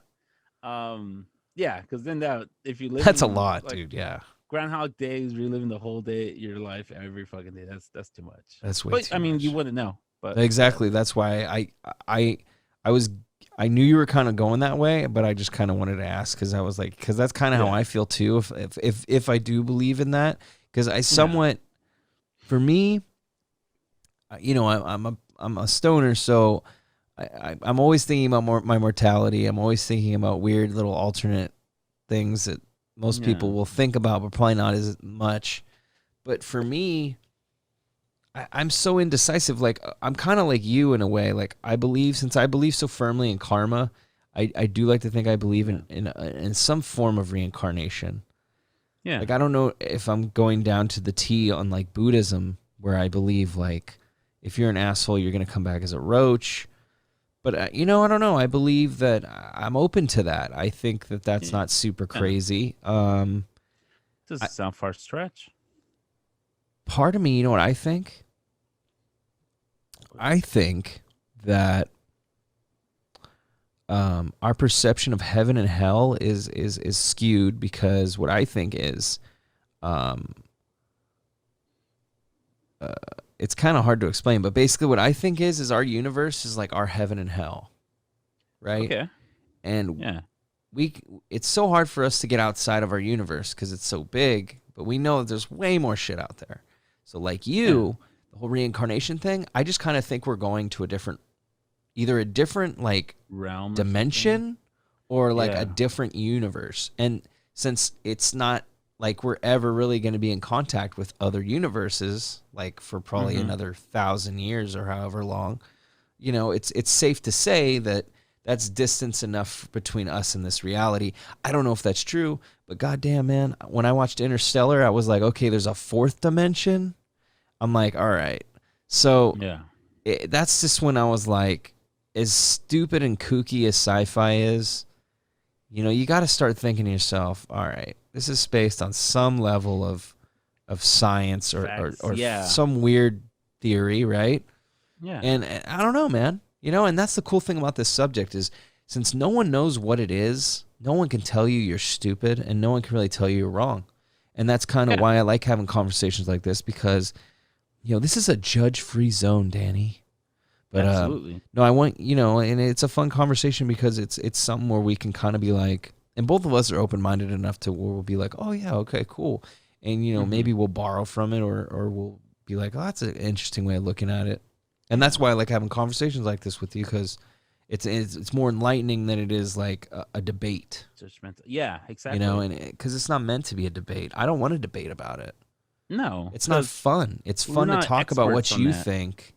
Um, yeah, because then that if you live That's a in lot, like dude. Yeah. Groundhog Days, reliving the whole day your life every fucking day. That's too much. That's way But I too mean, you much. wouldn't know. But whatever. Exactly. That's why I I was I knew you were kind of going that way, but I just kind of wanted to ask because I was like, because that's kind of how Yeah, I feel too. If I do believe in that, because I yeah, somewhat, for me, I'm a stoner, so I'm always thinking about my mortality. I'm always thinking about weird little alternate things that most yeah, people will think about, but probably not as much. But for me, I'm so indecisive. Like I'm kind of like you in a way. Like since I believe so firmly in karma, I do like to think I believe yeah, in some form of reincarnation. yeah, Like I don't know if I'm going down to the T on like Buddhism, where I believe like if you're an asshole, you're gonna come back as a roach. But I don't know. I believe that I'm open to that. I think that that's yeah. not super Yeah. crazy. I, Doesn't sound far stretch. Part of me, you know what I think? I think that our perception of heaven and hell is skewed because what I think is um, uh, it's kind of hard to explain, but basically what I think is our universe is like our heaven and hell, right? Okay. And Yeah. we it's so hard for us to get outside of our universe because it's so big, but we know that there's way more shit out there. So like Yeah. you, the whole reincarnation thing, I just kind of think we're going to either a different like Realm or something. dimension or like a Yeah. different universe. And since it's not like we're ever really going to be in contact with other universes, like for probably Mm-hmm. another 1,000 years or however long, it's safe to say that that's distance enough between us and this reality. I don't know if that's true, but goddamn, man, when I watched Interstellar, I was like, okay, there's a fourth dimension. I'm like, all right. So Yeah. that's just when I was like, as stupid and kooky as sci-fi is, you got to start thinking to yourself, all right, this is based on some level of science or, or, Facts. or Yeah. some weird theory, right? Yeah. And I don't know, man. And that's the cool thing about this subject is since no one knows what it is, no one can tell you you're stupid and no one can really tell you you're wrong. And that's kind of Yeah. why I like having conversations like this because, this is a judge-free zone, Danny. But Absolutely. no, I want and it's a fun conversation because it's something where we can kind of be like, and both of us are open minded enough to where we'll be like, oh yeah, okay, cool, and Mm-hmm. maybe we'll borrow from it or we'll be like, oh, that's an interesting way of looking at it, and that's Yeah. why I like having conversations like this with you because it's more enlightening than it is like a debate, Judgmental. Yeah. Exactly. and because it's not meant to be a debate. I don't want to debate about it. No, It's not because fun. It's we're fun to not talk about experts what on you that. think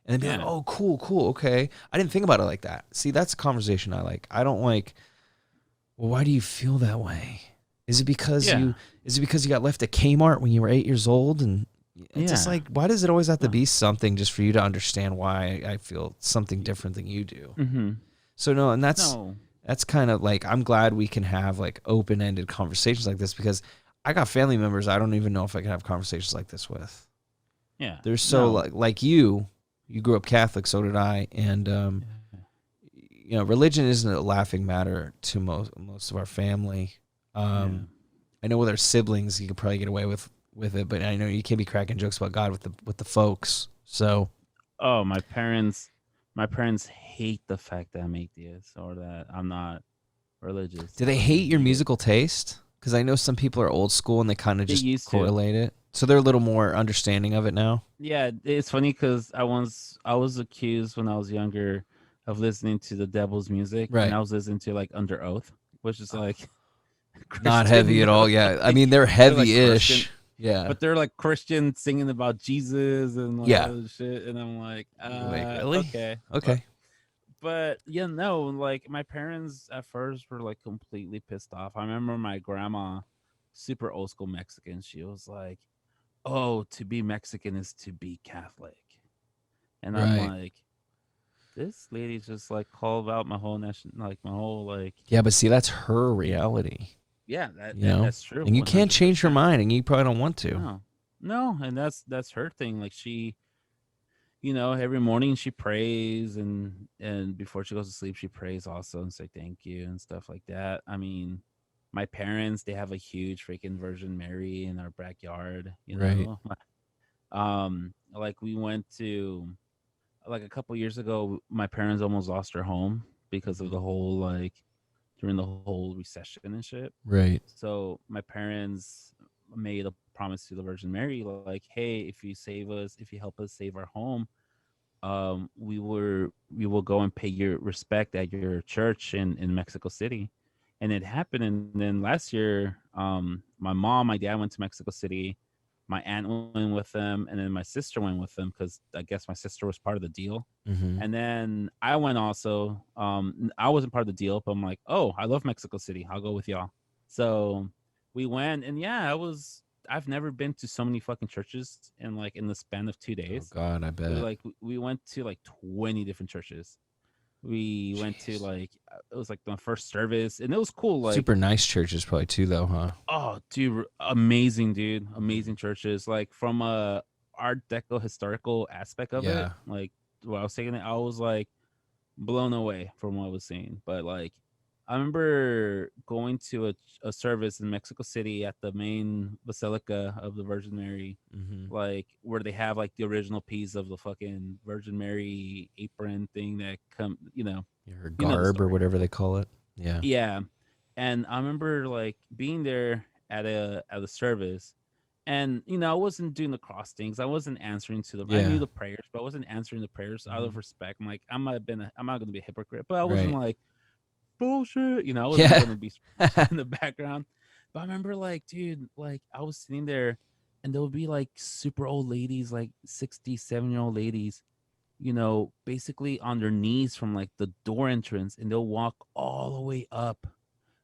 and then be like, Yeah. oh, cool, cool, okay. I didn't think about it like that. See, that's a conversation I like. I don't like, well, why do you feel that way? Is it because Yeah. you is it because you got left at Kmart when you were 8 years old? And it's just Yeah. like, why does it always have to Well. be something just for you to understand why I feel something different than you do? Mm-hmm. So no, and No. that's kind of like I'm glad we can have like open ended conversations like this because I got family members I don't even know if I can have conversations like this with. Yeah. They're so No. like you grew up Catholic, so did I, and Yeah. religion isn't a laughing matter to most of our family. Yeah. I know with our siblings, you could probably get away with it, but I know you can't be cracking jokes about God with the folks. So Oh, my parents hate the fact that I'm atheist or that I'm not religious. do they hate your musical taste? Because I know some people are old school and they kind of They just used to. correlate it, so they're a little more understanding of it now. Yeah, it's funny because I was accused when I was younger of listening to the devil's music, and Right. I was listening to like Under Oath, which is like Not heavy Christian, at all. Yeah, I mean they're they're like Christian, heavy-ish. Yeah. but they're like Christian singing about Jesus and like Yeah. all this shit, and I'm like, You're like, really? okay, Okay. but yeah, no, like my parents at first were like completely pissed off. I remember my grandma, super old school Mexican. She was like, oh, to be Mexican is to be Catholic. And I'm Right. like, this lady just like called out my whole nation, like my whole like, Yeah, but see, that's her reality, yeah, you know? that's true, And you one can't hundred change her percent. mind, and you probably don't want to. No, no, and that's her thing. Like she, every morning she prays, and before she goes to sleep, she prays also and say thank you and stuff like that. I mean, my parents, they have a huge freaking Virgin Mary in our backyard. Right. Like we went to like a couple years ago, my parents almost lost their home because of Hmm. the whole like during the whole recession and shit. Right. So my parents made a promise to the Virgin Mary, like, hey, if you save us, if you help us save our home, we will go and pay your respect at your church in Mexico City. And it happened. And then last year, my mom, my dad went to Mexico City. My aunt went with them, and then my sister went with them because I guess my sister was part of the deal. Hmm. And then I went also. I wasn't part of the deal, but I'm like, oh, I love Mexico City. I'll go with y'all. So we went, and yeah, I was. I've never been to so many fucking churches in the span of 2 days. Oh God, I bet. We went to like 20 different churches. We went to Jeez. like it was like my first service, and it was cool. Like, Super nice churches probably too, though, huh? oh, dude, amazing, dude, Hmm. amazing churches. Like from a Art Deco historical aspect of it, Yeah. like while I was taking it, I was like blown away from what I was seeing. But like, I remember going to a service in Mexico City at the main Basilica of the Virgin Mary, Hmm. like where they have like the original piece of the fucking Virgin Mary apron thing that Her you know the garb or story. whatever they call it. Yeah. Yeah, and I remember like being there at a service, and I wasn't doing the cross things. I wasn't answering to them. I knew Yeah. the prayers, but I wasn't answering the prayers out Hmm. of respect. I'm like, I'm not gonna be a hypocrite, but I wasn't Right. like bullshit. I wasn't Yeah. gonna be in the background. But I remember like, dude, like I was sitting there, and there would be like super old ladies, like 67-year-old ladies, basically on their knees from like the door entrance, and they'll walk all the way up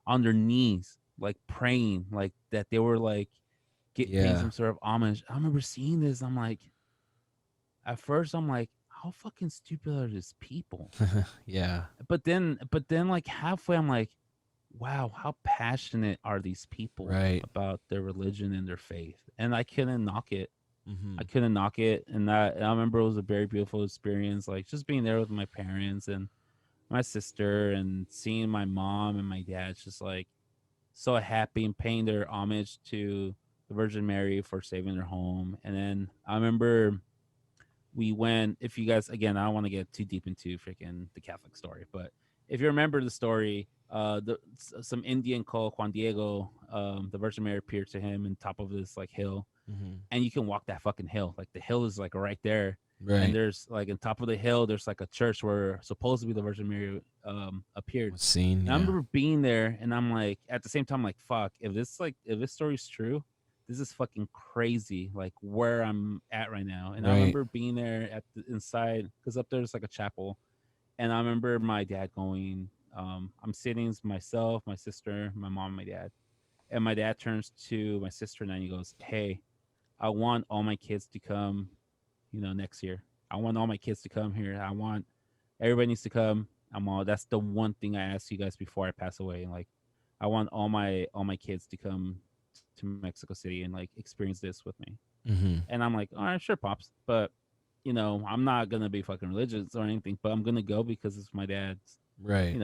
on their knees, like praying, like that they were like paying Yeah. some sort of homage. I remember seeing this. I'm like, at first, I'm like, how fucking stupid are these people? Yeah. But then, like halfway, I'm like, wow, how passionate are these people Right. about their religion and their faith? And I couldn't knock it. I Hmm. couldn't knock it. And I remember it was a very beautiful experience, like just being there with my parents and my sister and seeing my mom and my dad just like so happy and paying their homage to the Virgin Mary for saving their home. And then I remember we went. If you guys, again, I don't want to get too deep into freaking the Catholic story, but if you remember the story, some Indian called Juan Diego, the Virgin Mary appeared to him in top of this like hill, Hmm. and you can walk that fucking hill. Like the hill is like right there, and Right. there's like on top of the hill, there's like a church where supposedly the Virgin Mary appeared. Was seen. And I Yeah. remember being there, and I'm like, at the same time, like, fuck, if this story's true, this is fucking crazy. Like where I'm at right now. And I Right. remember being there at the inside because up there's like a chapel, and I remember my dad going. I'm sitting myself, my sister, my mom, and my dad, and my dad turns to my sister and he goes, "Hey, I want all my kids to come, next year. I want all my kids to come here. I want everybody needs to come. I'm all that's the one thing I asked you guys before I pass away. And like I want all my kids to come to Mexico City and like experience this with me." Hmm. And I'm like, all right, sure, pops, but I'm not gonna be fucking religious or anything, but I'm gonna go because it's my dad's. Right.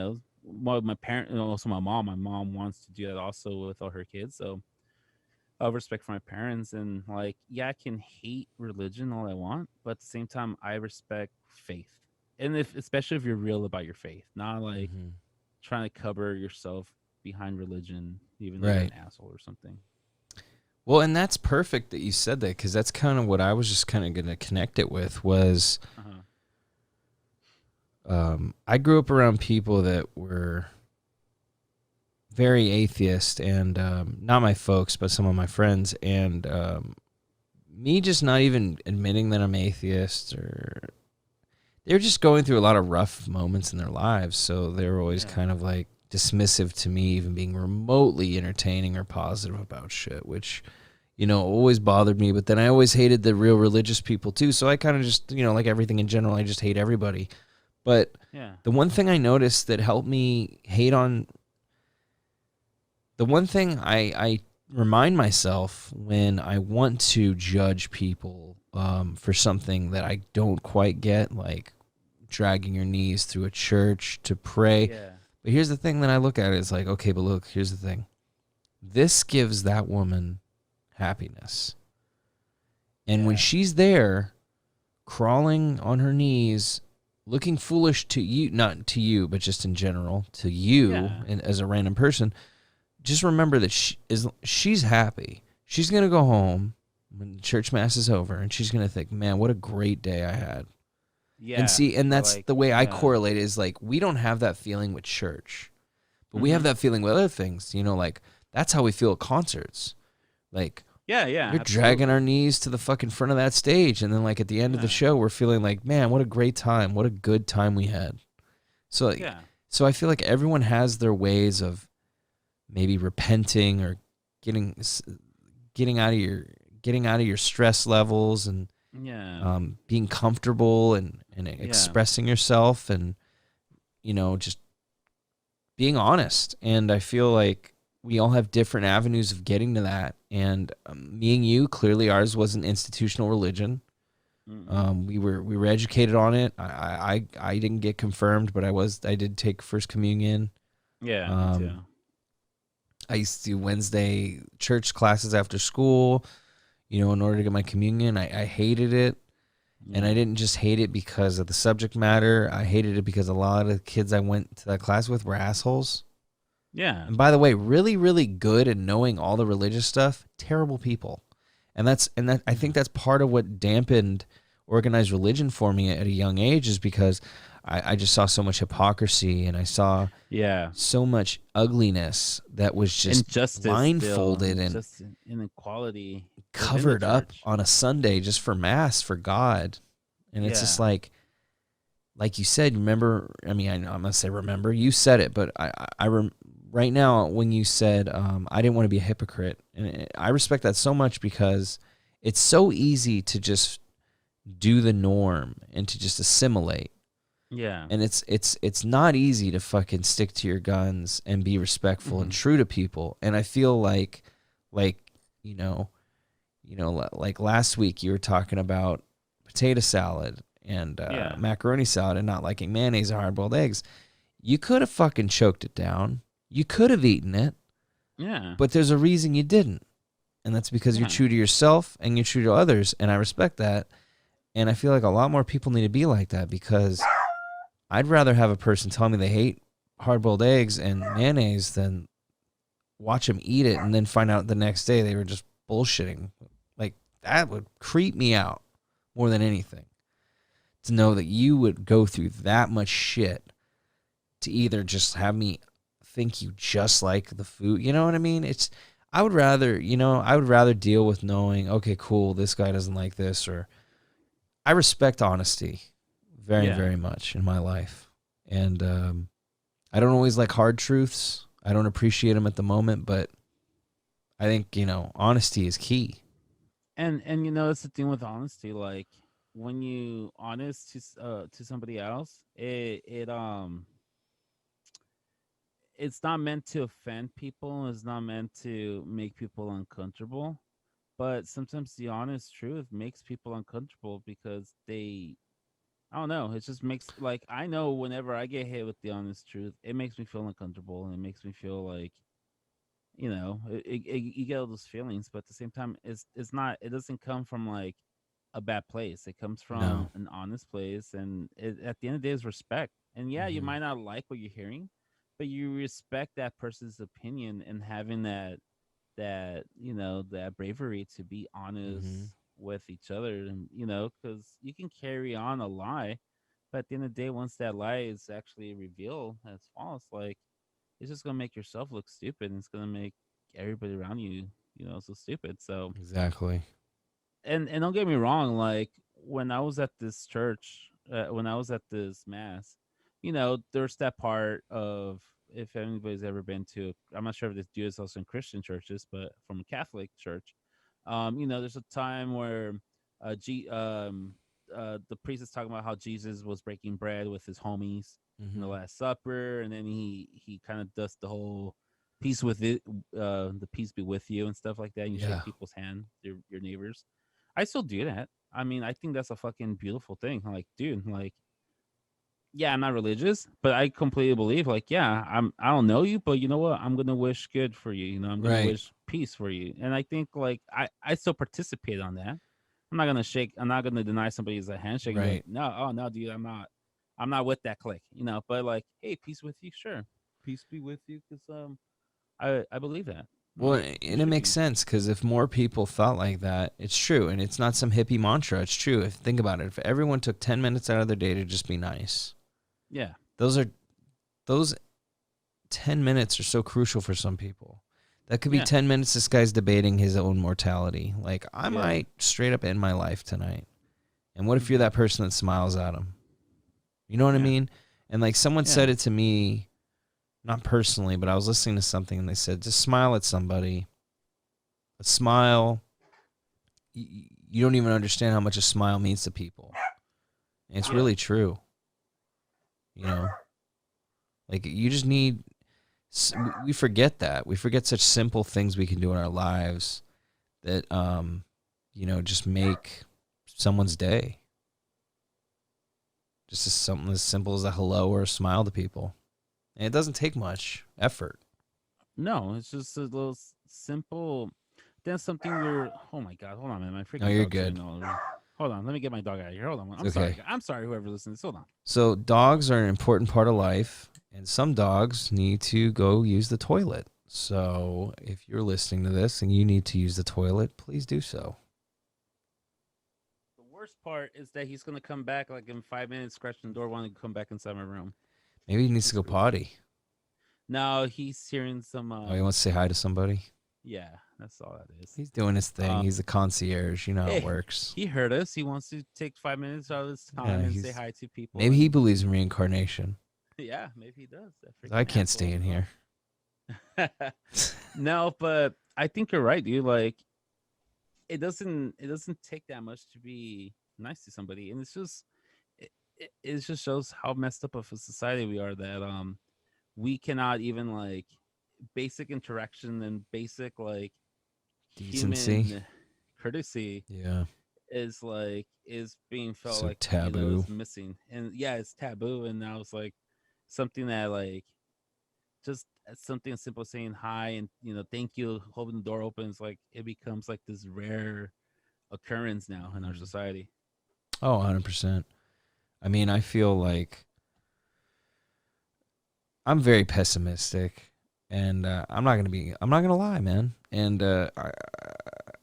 My parent, also my mom. My mom wants to do that also with all her kids, so respect for my parents. And like, yeah, I can hate religion all I want, but at the same time I respect faith. And if especially if you're real about your faith, not like Hmm. trying to cover yourself behind religion even though you're an Right. asshole or something. Well, and that's perfect that you said that, because that's kind of what I was just kind of going to connect it with was Uh-huh. I grew up around people that were very atheist, and not my folks, but some of my friends. And me just not even admitting that I'm atheist, or they're just going through a lot of rough moments in their lives. So they were always Yeah. kind of like dismissive to me even being remotely entertaining or positive about shit, which, always bothered me. But then I always hated the real religious people too. So I kind of just, like everything in general, I just hate everybody. But Yeah. the one thing I noticed that helped me hate on the one thing I remind myself when I want to judge people for something that I don't quite get, like dragging your knees through a church to pray. Yeah. But here's the thing that I look at is like, okay, but look, here's the thing. This gives that woman happiness. And when Yeah. she's there crawling on her knees, looking foolish to you, not to you, but just in general, to you Yeah. and as a random person, just remember that she's happy. She's going to go home when church mass is over and she's going to think, "Man, what a great day I had." And Yeah. see, and Or that's like, the way I yeah. correlate is like we don't have that feeling with church. But we have Mm-hmm. that feeling with other things, like that's how we feel at concerts. Like Yeah. Yeah. we're dragging our Absolutely. knees to the fucking front of that stage, and then like at the end of the Yeah. show, we're feeling like, man, what a great time, what a good time we had. So, like, Yeah. so I feel like everyone has their ways of maybe repenting or getting getting out of your getting out of your stress levels and Yeah. being comfortable and Yeah. expressing yourself and just being honest. And I feel like we all have different avenues of getting to that. And me and you, clearly ours was an institutional religion. Mm-hmm. We were educated on it. I didn't get confirmed, but I did take first communion. Yeah. Me too. Um, I used to do Wednesday church classes after school, in order to get my communion. I hated it. And I Yeah. didn't just hate it because of the subject matter. I hated it because a lot of the kids I went to that class with were assholes. Yeah. And by the way, really, really good at knowing all the religious stuff, terrible people. And I Yeah. think that's part of what dampened organized religion for me at a young age is because I just saw so much hypocrisy and I saw Yeah. so much ugliness that was just Injustice still, blindfolded and just inequality within the covered up church. on a Sunday just for mass for God. And it's just Yeah. like you said, remember, I mean, I'm going to say remember, you said it, but right now when you said, I didn't want to be a hypocrite. And I respect that so much because it's so easy to just do the norm and to just assimilate. Yeah. And it's not easy to fucking stick to your guns and be respectful and Hmm. true to people. And I feel like, you know, like last week you were talking about potato salad and Yeah. macaroni salad and not liking mayonnaise or hard boiled eggs. You could have fucking choked it down. You could have eaten it, Yeah. but there's a reason you didn't. And that's because you're Yeah. true to yourself and you're true to others. And I respect that. And I feel like a lot more people need to be like that because I'd rather have a person tell me they hate hard boiled eggs and mayonnaise than watch them eat it and then find out the next day they were just bullshitting. Like that would creep me out more than anything to know that you would go through that much shit to either just have me think you just like the food. You know what I mean? I would rather deal with knowing, okay, cool, this guy doesn't like this, or I respect honesty very, Yeah. very much in my life. And I don't always like hard truths. I don't appreciate them at the moment, but I think, honesty is key. And it's the thing with honesty. Like when you honest to somebody else, it's not meant to offend people. It's not meant to make people uncomfortable. But sometimes the honest truth makes people uncomfortable because I don't know. It just makes like I know whenever I get hit with the honest truth, it makes me feel uncomfortable and it makes me feel like you get all those feelings, but at the same time, it's not. It doesn't come from like a bad place. It comes from No. an honest place, and at the end of the day, is respect. And yeah, you Mm-hmm. might not like what you're hearing, but you respect that person's opinion and having that bravery to be Mm-hmm. honest with each other, and because you can carry on a lie, but at the end of the day, once that lie is actually revealed as false, like it's just gonna make yourself look stupid and it's gonna make everybody around you so stupid. So Exactly. and don't get me wrong, like when I was at this church, when I was at this mass, there's that part of, if anybody's ever been to, I'm not sure if this do this also in Christian churches, but from a Catholic church, There's a time where G the priest is talking about how Jesus was breaking bread with his homies in the Hmm. Last Supper, and then he kind of does the whole peace with it, the peace be with you and stuff like that. And you shake Yeah. people's hand, your neighbors. I still do that. I mean, I think that's a fucking beautiful thing. Like, dude, like, yeah, I'm not religious, but I completely believe, like, yeah, I don't know you, but you know what? I'm gonna wish good for you. I'm gonna Right. wish peace for you, and I think like I still participate on that. I'm not gonna shake. I'm not gonna deny somebody's a handshake and be like, Right. no, oh no, dude, I'm not with that clique, But like, hey, peace with you, sure, peace be with you, because I believe that. Well, Like, we and it should makes be. sense because if more people thought like that, it's true, and it's not some hippie mantra. It's true. If think about it, if everyone took 10 minutes out of their day to just be nice, Yeah, those are those 10 minutes are so crucial for some people. That could be yeah, 10 minutes. This guy's debating his own mortality. Like I yeah. might straight up end my life tonight. And what if you're Hmm. that person that smiles at him? You know what I Yeah, mean? And like someone yeah, said it to me, not personally, but I was listening to something and they said, just smile at somebody. A smile, you don't even understand how much a smile means to people. And it's yeah. really true. You know, like you just need, we forget that. We forget such simple things we can do in our lives that, just make someone's day. Just as something as simple as a hello or a smile to people. And it doesn't take much effort. No, it's just a little simple. That's something we're. Oh my god! Hold on, man. My No, freaking you're dog's good. doing all over. Hold on, let me get my dog out of here. Hold on. It's I'm sorry. okay. I'm sorry. Whoever listens. Hold on. So dogs are an important part of life, and some dogs need to go use the toilet. So if you're listening to this and you need to use the toilet, please do so. The worst part is that he's gonna come back like in 5 minutes, scratch the door, wanting to come back inside my room. Maybe he needs to He's go goofy. potty. No, he's hearing some. Oh, he wants to say hi to somebody. Yeah, that's all that is. He's doing his thing. Uh, He's a concierge. You know how it hey, works. he heard us. He wants to take 5 minutes out of his Yeah, time and say he's hi to people. maybe he And believes in reincarnation. yeah, maybe he does. That 'Cause I freaking can't asshole stay as in well. here. No, but I think you're right, dude. Like, it doesn't take that much to be nice to somebody, and it just shows how messed up of a society we are, that we cannot even like basic interaction and basic like Decency. human courtesy Yeah. is being felt So like taboo. is missing. And yeah, it's taboo. And now it's like something that like just something as simple as saying hi and thank you, holding the door open, is like it becomes like this rare occurrence now in our Mhm. society. Oh, 100%. I mean, I feel like I'm very pessimistic, and I'm not gonna lie, man. And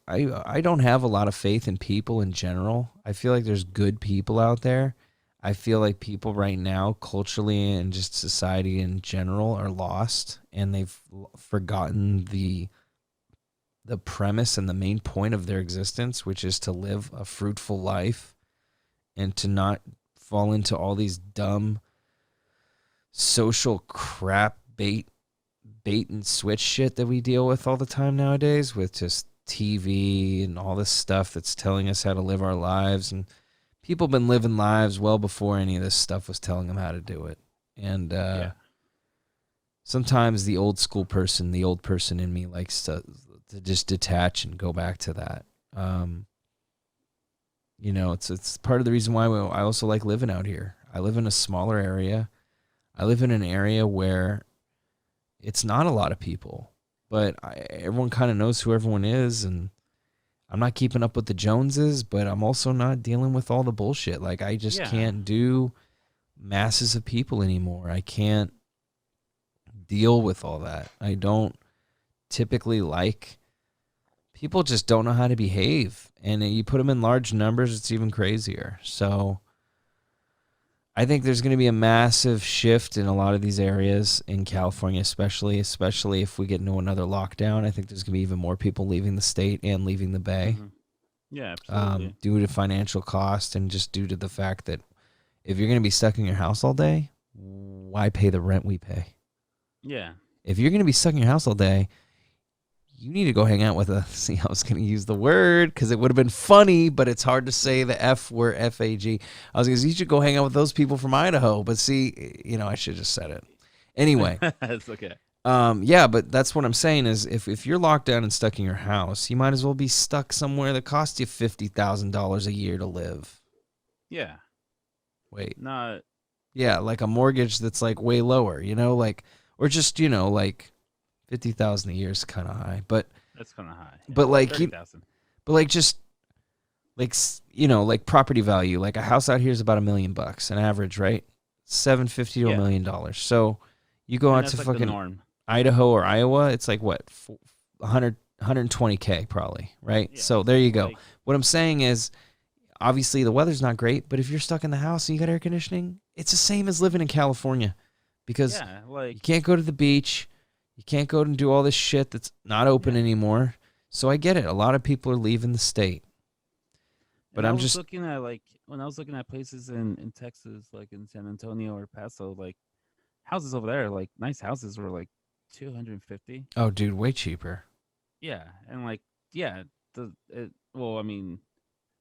I don't have a lot of faith in people in general. I feel like there's good people out there. I feel like people right now, culturally and just society in general, are lost, and they've forgotten the premise and the main point of their existence, which is to live a fruitful life and to not fall into all these dumb social crap bait and switch shit that we deal with all the time nowadays, with just TV and all this stuff that's telling us how to live our lives. And people have been living lives well before any of this stuff was telling them how to do it. And Yeah. sometimes the old person in me likes to just detach and go back to that. It's part of the reason why I also like living out here. I live in a smaller area. I live in an area where it's not a lot of people, but everyone kind of knows who everyone is, and I'm not keeping up with the Joneses, but I'm also not dealing with all the bullshit. Like I just Yeah. can't do masses of people anymore. I can't deal with all that. I don't typically like people just don't know how to behave, and you put them in large numbers, it's even crazier. So I think there's going to be a massive shift in a lot of these areas in California, especially if we get into another lockdown. I think there's going to be even more people leaving the state and leaving the Bay, Hmm. Yeah, absolutely. due to financial cost and just due to the fact that if you're going to be stuck in your house all day, why pay the rent we pay? Yeah. If you're going to be stuck in your house all day, you need to go hang out with a. See, I was going to use the word because it would have been funny, but it's hard to say the F word, FAG. I was going to say, you should go hang out with those people from Idaho. But see, I should have just said it. Anyway, It's okay. yeah, but that's what I'm saying is if you're locked down and stuck in your house, you might as well be stuck somewhere that costs you $50,000 a year to live. Yeah. Wait. Not. Yeah, like a mortgage that's like way lower, like or just, like 50,000 a year is kind of high, That's kind of high. Yeah. but like 30,000. but like just like like property value, like a house out here is about $1 million an average, right? 750 to a Yeah. $1 million. So you go And out to that's like the fucking norm. Idaho or Iowa, it's like what? 120K probably, right? Yeah. So there you go. Like, What I'm saying is obviously the weather's not great, but if you're stuck in the house and you got air conditioning, it's the same as living in California because yeah. Like, you can't go to the beach, you can't go and do all this shit that's not open yeah. anymore. So I get it. A lot of people are leaving the state. But And I I'm was just looking at, like, when I was looking at places in Texas, like in San Antonio or Paso, like houses over there, like nice houses were like 250. oh dude, way cheaper. Yeah. And like, yeah. Well, I mean,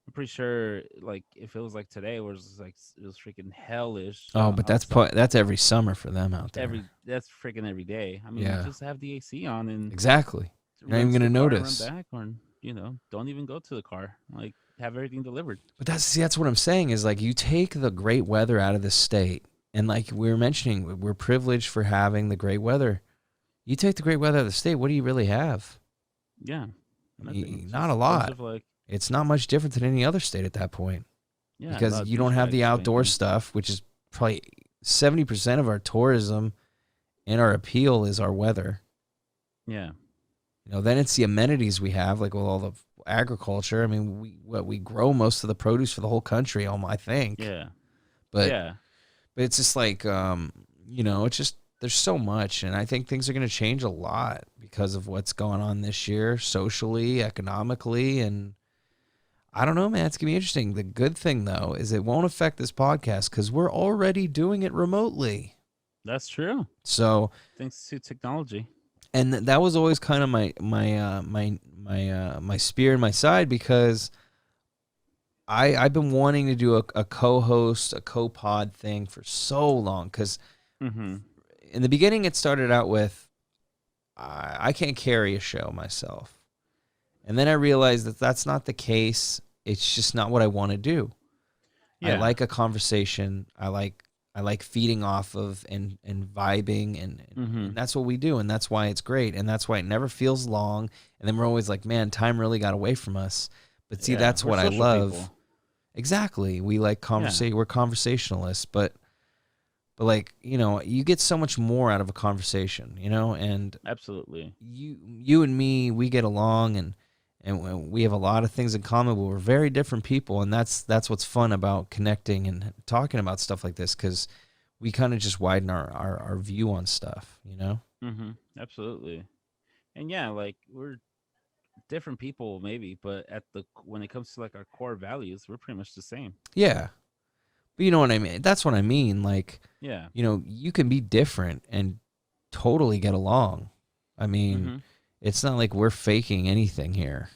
I'm pretty sure, like, if it was like today, it was like it was freaking hellish Oh, but outside. that's every summer for them out there. That's freaking every day. I mean, Yeah. just have the AC on and Exactly. You're not run even to going the to car and run notice. back, or don't even go to the car. Like, have everything delivered. But that's what I'm saying is like you take the great weather out of the state, and like we were mentioning, we're privileged for having the great weather. You take the great weather out of the state, what do you really have? Yeah, nothing. Not a Just a bunch lot. of, like, It's not much different than any other state at that point yeah, a because lot of you don't have the douchebags outdoor banking. stuff, which is probably 70% of our tourism and our appeal is our weather. Yeah, Then it's the amenities we have, like with all the agriculture. I mean, we grow most of the produce for the whole country, I think. yeah, But yeah. But it's just like, it's just there's so much, and I think things are going to change a lot because of what's going on this year, socially, economically, and I don't know, man. It's gonna be interesting. The good thing though is it won't affect this podcast because we're already doing it remotely. That's true. So, Thanks to technology. and that was always kind of my spear in my side because I've been wanting to do a co-host, a co-pod thing for so long because Mm-hmm. in the beginning, it started out with I can't carry a show myself, and then I realized that that's not the case. It's just not what I want to do. I Yeah. like a conversation. I like feeding off of and vibing Mm-hmm. and that's what we do, and that's why it's great, and that's why it never feels long. And then we're always like, man, time really got away from us. But see, Yeah. that's We're what I social love. people. Exactly, we like Yeah. conversate. We're conversationalists, but like, you get so much more out of a conversation, and Absolutely. you and me, we get along and we have a lot of things in common, but we're very different people, and that's what's fun about connecting and talking about stuff like this because we kind of just widen our view on stuff. Mm-hmm. Absolutely. And yeah, like, we're different people maybe, but when it comes to, like, our core values, we're pretty much the same. Yeah, but you know what I mean. That's what I mean. Like, Yeah. you can be different and totally get along. I mean, Mm-hmm. it's not like we're faking anything here.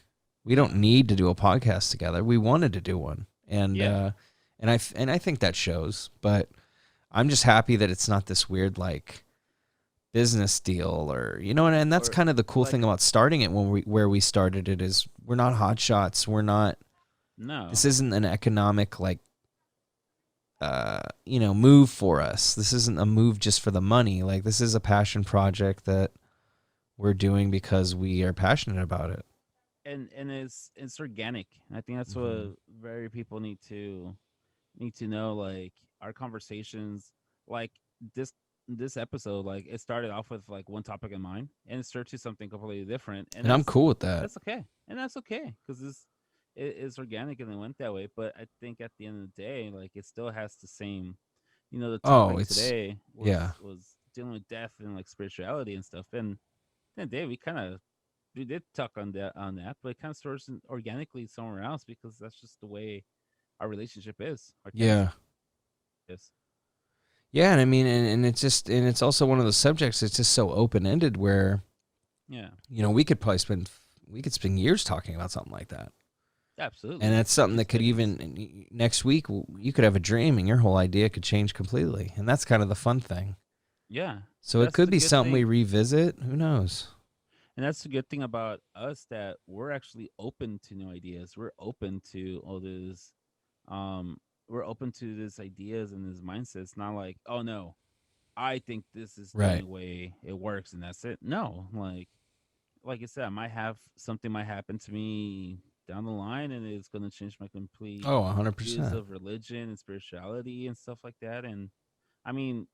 We don't Yeah. need to do a podcast together. We wanted to do one, and Yeah. I think that shows. But I'm just happy that it's not this weird like business deal or and that's Or, kind of the cool like, thing about starting it where we started it is we're not hot shots. We're not. no. This isn't an economic like move for us. This isn't a move just for the money. Like this is a passion project that we're doing because we are passionate about it. And it's organic. I think that's Mm-hmm. what very people need to know. Like, our conversations, like, this this episode, like, it started off with like one topic in mind, and it started to something completely different, and And I'm cool with that. that's okay because it's organic and it went that way. But I think at the end of the day, like, it still has the same. The Oh, topic it's today yeah. was dealing with death and, like, spirituality and stuff, and then day we did talk on that, but it kind of starts organically somewhere else because that's just the way our relationship is, our chemistry Yeah. is. Yeah, and I mean and it's just and it's also one of those subjects that's just so open ended where Yeah, we could spend years talking about something like that. And absolutely. that's something Years, that could decades. even next week you could have a dream and your whole idea could change completely. And that's kind of the fun thing. Yeah, So it that's could the be good something we thing. revisit. Who knows? And that's the good thing about us, that we're actually open to new ideas. We're open to all this. Um, we're open to these ideas and this mindset. It's not like, oh no, I think this is the Right. only way it works, and that's it. No, like I said, I might have something might happen to me down the line, and it's going to change my complete Oh, views 100%. of religion and spirituality and stuff like that. And I mean,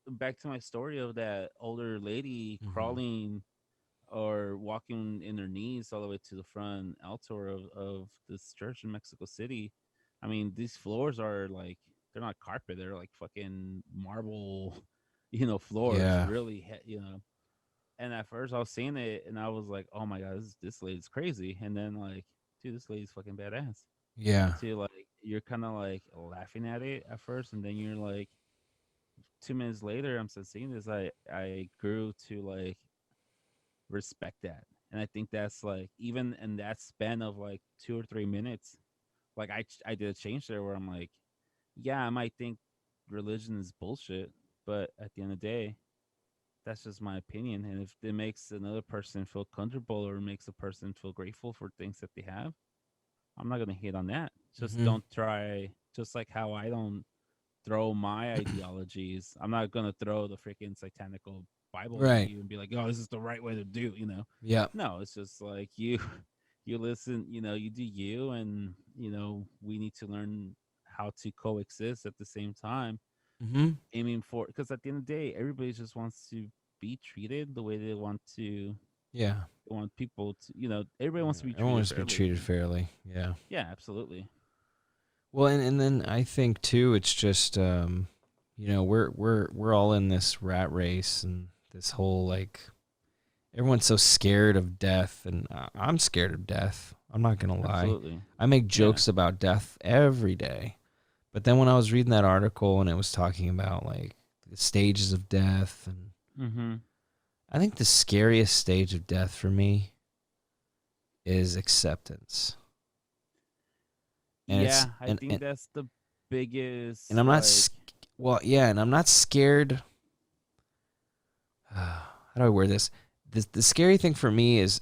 back to my story of that older lady Hmm. crawling or walking in their knees all the way to the front altar of this church in Mexico City. I mean, these floors are like, they're not carpet, they're like fucking marble, floors, Yeah. really, and at first I was seeing it and I was like, oh my god, this lady's crazy. And then like, dude, this lady's fucking badass. Yeah. Until like you're kind of like laughing at it at first, and then you're like, 2 minutes later, I'm still seeing this. I grew to like respect that, and I think that's like, even in that span of like 2 or 3 minutes, like I did a change there where I'm like, yeah, I might think religion is bullshit, but at the end of the day, that's just my opinion. And if it makes another person feel comfortable or makes a person feel grateful for things that they have, I'm not gonna hate on that. Just Hmm. don't try. Just like how I don't throw my ideologies, I'm not gonna throw the freaking satanical Bible at Right. you and be like, "Oh, this is the right way to do." Yeah. No, it's just like you, you listen. You do you, and we need to learn how to coexist at the same time, Hmm. aiming for, because at the end of the day, everybody just wants to be treated the way they want to. Yeah. They want people to, everybody wants Yeah. to be Everyone treated wants to be fairly. treated fairly. Yeah. Yeah, absolutely. Well, and then I think too, it's just we're all in this rat race and this whole like everyone's so scared of death, and I'm scared of death. I'm not gonna lie. Absolutely. I make Yeah. jokes about death every day, but then when I was reading that article and it was talking about like the stages of death, and Mm-hmm. I think the scariest stage of death for me is acceptance, and it's Yeah, I think that's the and biggest, I'm not like. well, yeah, and I'm not scared. How do I word this? The scary thing for me is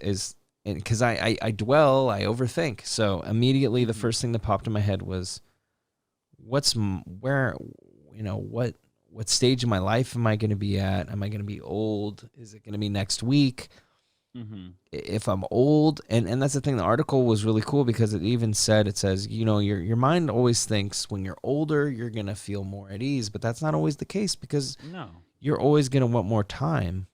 because I dwell, I overthink. So immediately the Mm-hmm. first thing that popped in my head was where what stage of my life am I going to be at? Am I going to be old? Is it going to be next week? Mm-hmm. If I'm old, and that's the thing. The article was really cool because it says your mind always thinks when you're older you're going to feel more at ease, but that's not always the case because No. you're always going to want more time.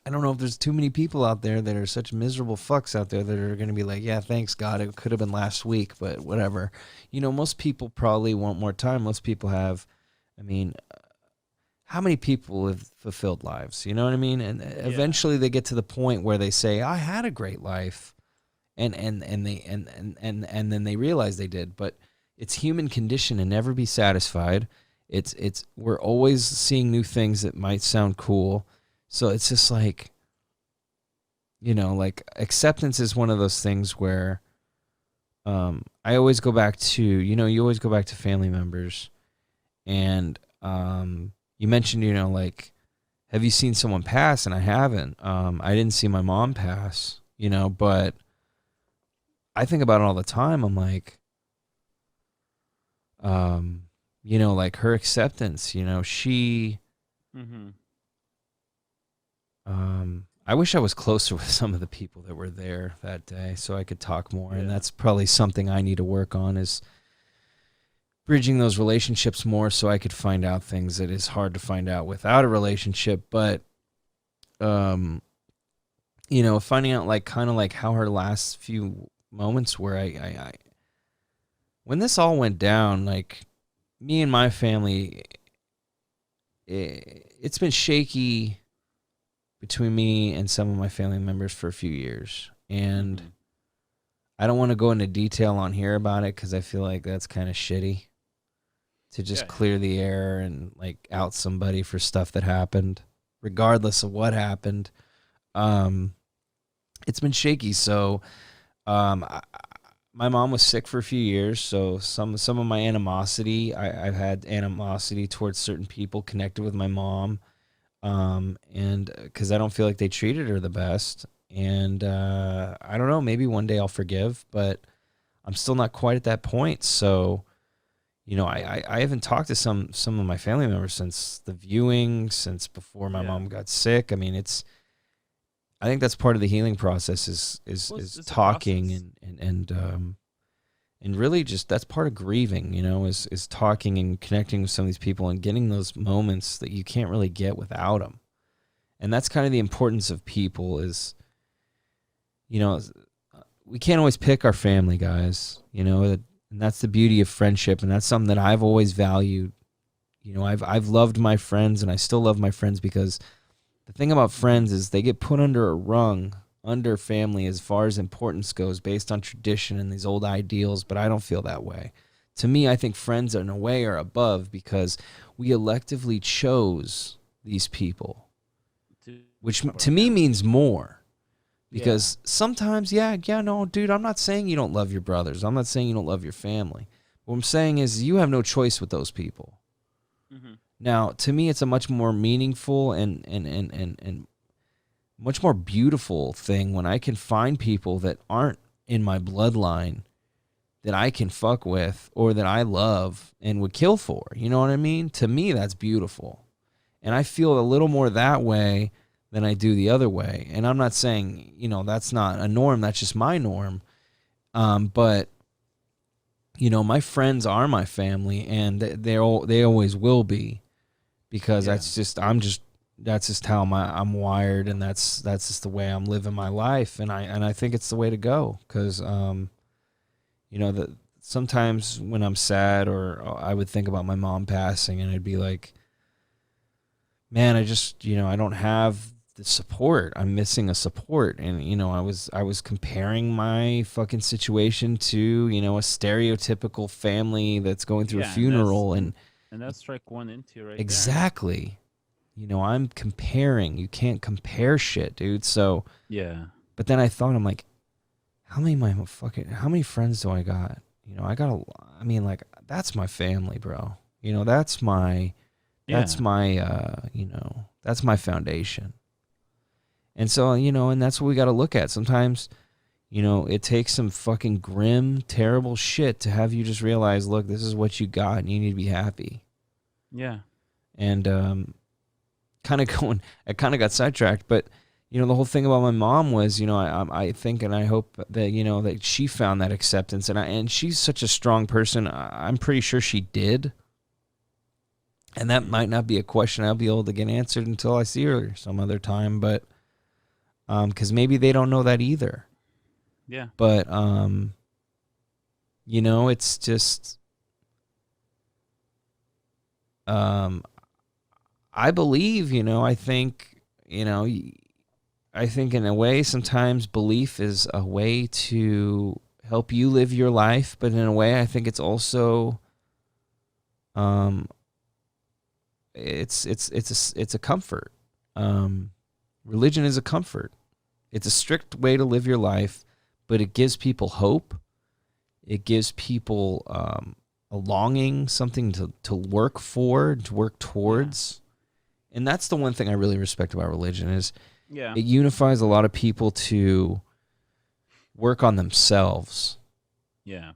I don't know if there's too many people out there that are such miserable fucks out there that are going to be like, yeah, thanks God, it could have been last week, but whatever. Most people probably want more time. Most people have, I mean, how many people live fulfilled lives? You know what I mean? And Yeah. eventually they get to the point where they say, I had a great life, and then they realize they did. But it's human condition to never be satisfied. It's we're always seeing new things that might sound cool. So it's just like like acceptance is one of those things where I always go back to, you always go back to family members. And you mentioned, like, have you seen someone pass? And I haven't. I didn't see my mom pass, but I think about it all the time. I'm like, like her acceptance, she, Mm-hmm. I wish I was closer with some of the people that were there that day so I could talk more. And Yeah. that's probably something I need to work on is bridging those relationships more so I could find out things that is hard to find out without a relationship. But, um, finding out like kind of like how her last few moments were, when this all went down, like me and my family, it's been shaky between me and some of my family members for a few years. And Mm-hmm. I don't want to go into detail on here about it because I feel like that's kind of shitty to just Yeah. Yeah. clear the air and like out somebody for stuff that happened, regardless of what happened. um, it's been shaky. So, um, I, my mom was sick for a few years, so some of my animosity, I've had animosity towards certain people connected with my mom, and because I don't feel like they treated her the best, and I don't know, maybe one day I'll forgive, but I'm still not quite at that point. So, I haven't talked to some of my family members since the viewing, since before my Yeah. mom got sick. I mean, I think that's part of the healing process Well, is it's a talking process. and really just that's part of grieving, is talking and connecting with some of these people and getting those moments that you can't really get without them. And that's kind of the importance of people is, you know, we can't always pick our family, guys, and that's the beauty of friendship. And that's something that I've always valued. I've loved my friends and I still love my friends because the thing about Hmm. friends is they get put under a rung under family as far as importance goes based on tradition and these old ideals, but I don't feel that way. To me, I think friends in a way are above because we electively chose these people, To be which part of our to me family. means more. Yeah. Because sometimes, yeah, no, dude, I'm not saying you don't love your brothers. I'm not saying you don't love your family. What I'm saying is you have no choice with those people. Hmm. Now, to me, it's a much more meaningful and much more beautiful thing when I can find people that aren't in my bloodline that I can fuck with or that I love and would kill for. You know what I mean? To me, that's beautiful. And I feel a little more that way than I do the other way. And I'm not saying, that's not a norm. That's just my norm. But my friends are my family, and they always will be because Yeah. that's just how I'm wired, and that's just the way I'm living my life, and I think it's the way to go because that sometimes when I'm sad or I would think about my mom passing, and I'd be like, man, I just I don't have the support. I'm missing a support, and I was comparing my fucking situation to a stereotypical family that's going through a Yeah, and that's funeral, and and and that's strike one into right there. exactly. I'm comparing. You can't compare shit, dude. So, Yeah. but then I thought, I'm like, how many friends do I got? I mean, like, that's my family, bro. That's Yeah. my, that's my foundation. And so, and that's what we got to look at. Sometimes, it takes some fucking grim, terrible shit to have you just realize, look, this is what you got and you need to be happy. Yeah. And, kind of I kind of got sidetracked, but the whole thing about my mom was, I think and I hope that that she found that acceptance, and she's such a strong person. I'm pretty sure she did, and that Hmm. might not be a question I'll be able to get answered until I see her some other time, but because maybe they don't know that either. Yeah. But it's just um, I believe, I think, I think in a way, sometimes belief is a way to help you live your life, but in a way, I think it's also, um, it's a comfort. Um, Religion is a comfort. It's a strict way to live your life, but it gives people hope. It gives people a longing, something to work for, to work Yeah. towards. And that's the one thing I really respect about religion is Yeah. it unifies a lot of people to work on themselves. Yeah.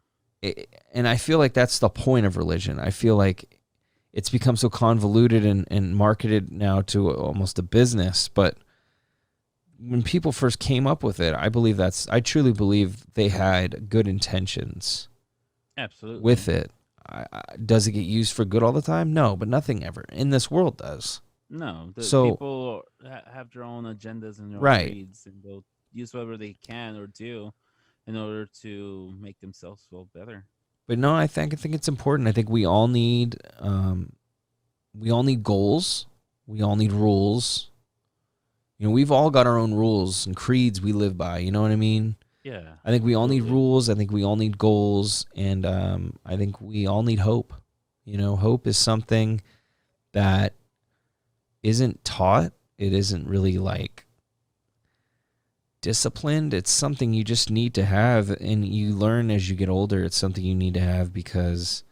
And I feel like that's the point of religion. I feel like it's become so convoluted and marketed now to almost a business. But when people first came up with it, I truly believe they had good intentions with Absolutely. it. Does it get used for good all the time? No, but nothing ever in this world does. No, the So, people have their own agendas and their own right. greeds, and they'll use whatever they can or do in order to make themselves feel better. But no, I think it's important. I think we all need goals. We all need rules. We've all got our own rules and creeds we live by. You know what I mean? Yeah, I think we all need absolutely. rules. I think we all need goals, and I think we all need hope. Hope is something that isn't taught. It isn't really like disciplined. It's something you just need to have, and you learn as you get older. It's something you need to have because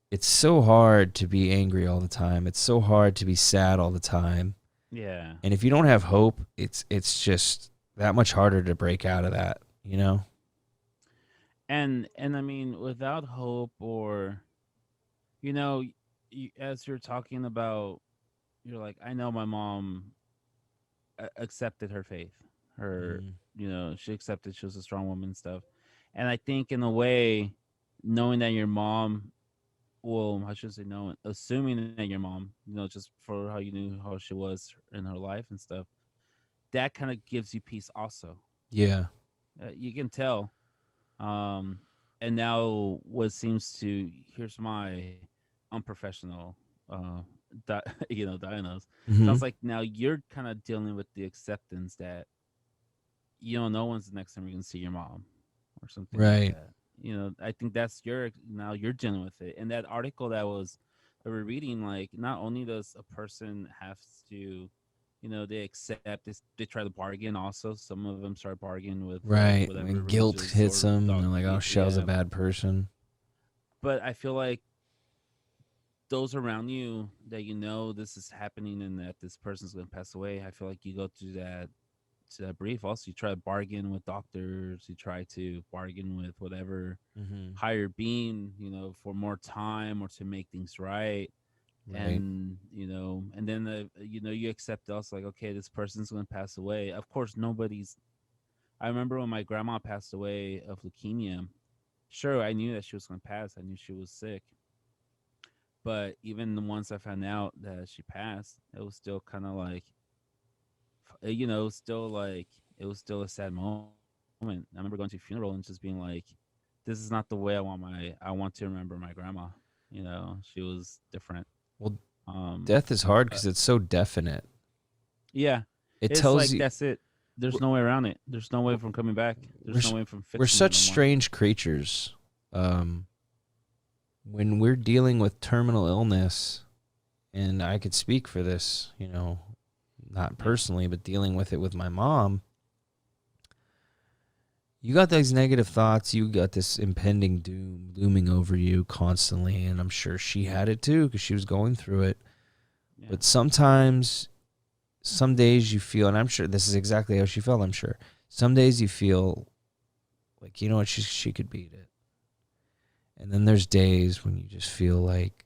it's so hard to be angry all the time. It's so hard to be sad all the time. Yeah. And if you don't have hope, it's just that much harder to break out of that, you know? And I mean, without hope, or you know, as you're talking about, you're like, I know my mom accepted her faith. Her, Mhm. she accepted she was a strong woman and stuff. And I think in a way, knowing that your mom, well, I should say knowing, assuming that your mom, just for how you knew how she was in her life and stuff, that kind of gives you peace also. Yeah. You can tell. And now what seems to, here's my unprofessional, uh, diagnose. Sounds Mhm. like now you're kind of dealing with the acceptance that no one's the next time you're gonna see your mom or something like Right. that. I think that's now you're dealing with it. And that article that we're reading, like, not only does a person have to, they accept this, they try to bargain. Also, some of them start bargaining with Right. whatever When guilt religious hits or them, dog, they're like, "Oh, Shell's a yeah. bad person." But I feel like those around you that this is happening and that this person's going to pass away, I feel like you go through that brief. Also, you try to bargain with doctors, you try to bargain with whatever Mhm. higher being, for more time or to make things right. Right. And then you accept also, like, okay, this person's going to pass away. Of course, nobody's. I remember when my grandma passed away of leukemia. Sure, I knew that she was going to pass. I knew she was sick. But even the once I found out that she passed, it was still kind of like, it was still like, it was still a sad moment. I remember going to a funeral and just being like, this is not the way I want to remember my grandma. She was different. Well, Um, death is hard uh, cuz it's so definite. yeah, It it's tells like you that's it. There's we're, no way around it. There's no way from coming back. we're There's no way from we're fixing it such no more. strange creatures. Um when we're dealing with terminal illness, and I could speak for this, not Yeah, personally, but dealing with it with my mom, you got these negative thoughts, you got this impending doom looming over you constantly, and I'm sure she had it too because she was going through it. yeah, But sometimes, some days you feel, and I'm sure this is exactly how she felt, I'm sure. Some days you feel like, you know what, she could beat it. And then there's days when you just feel like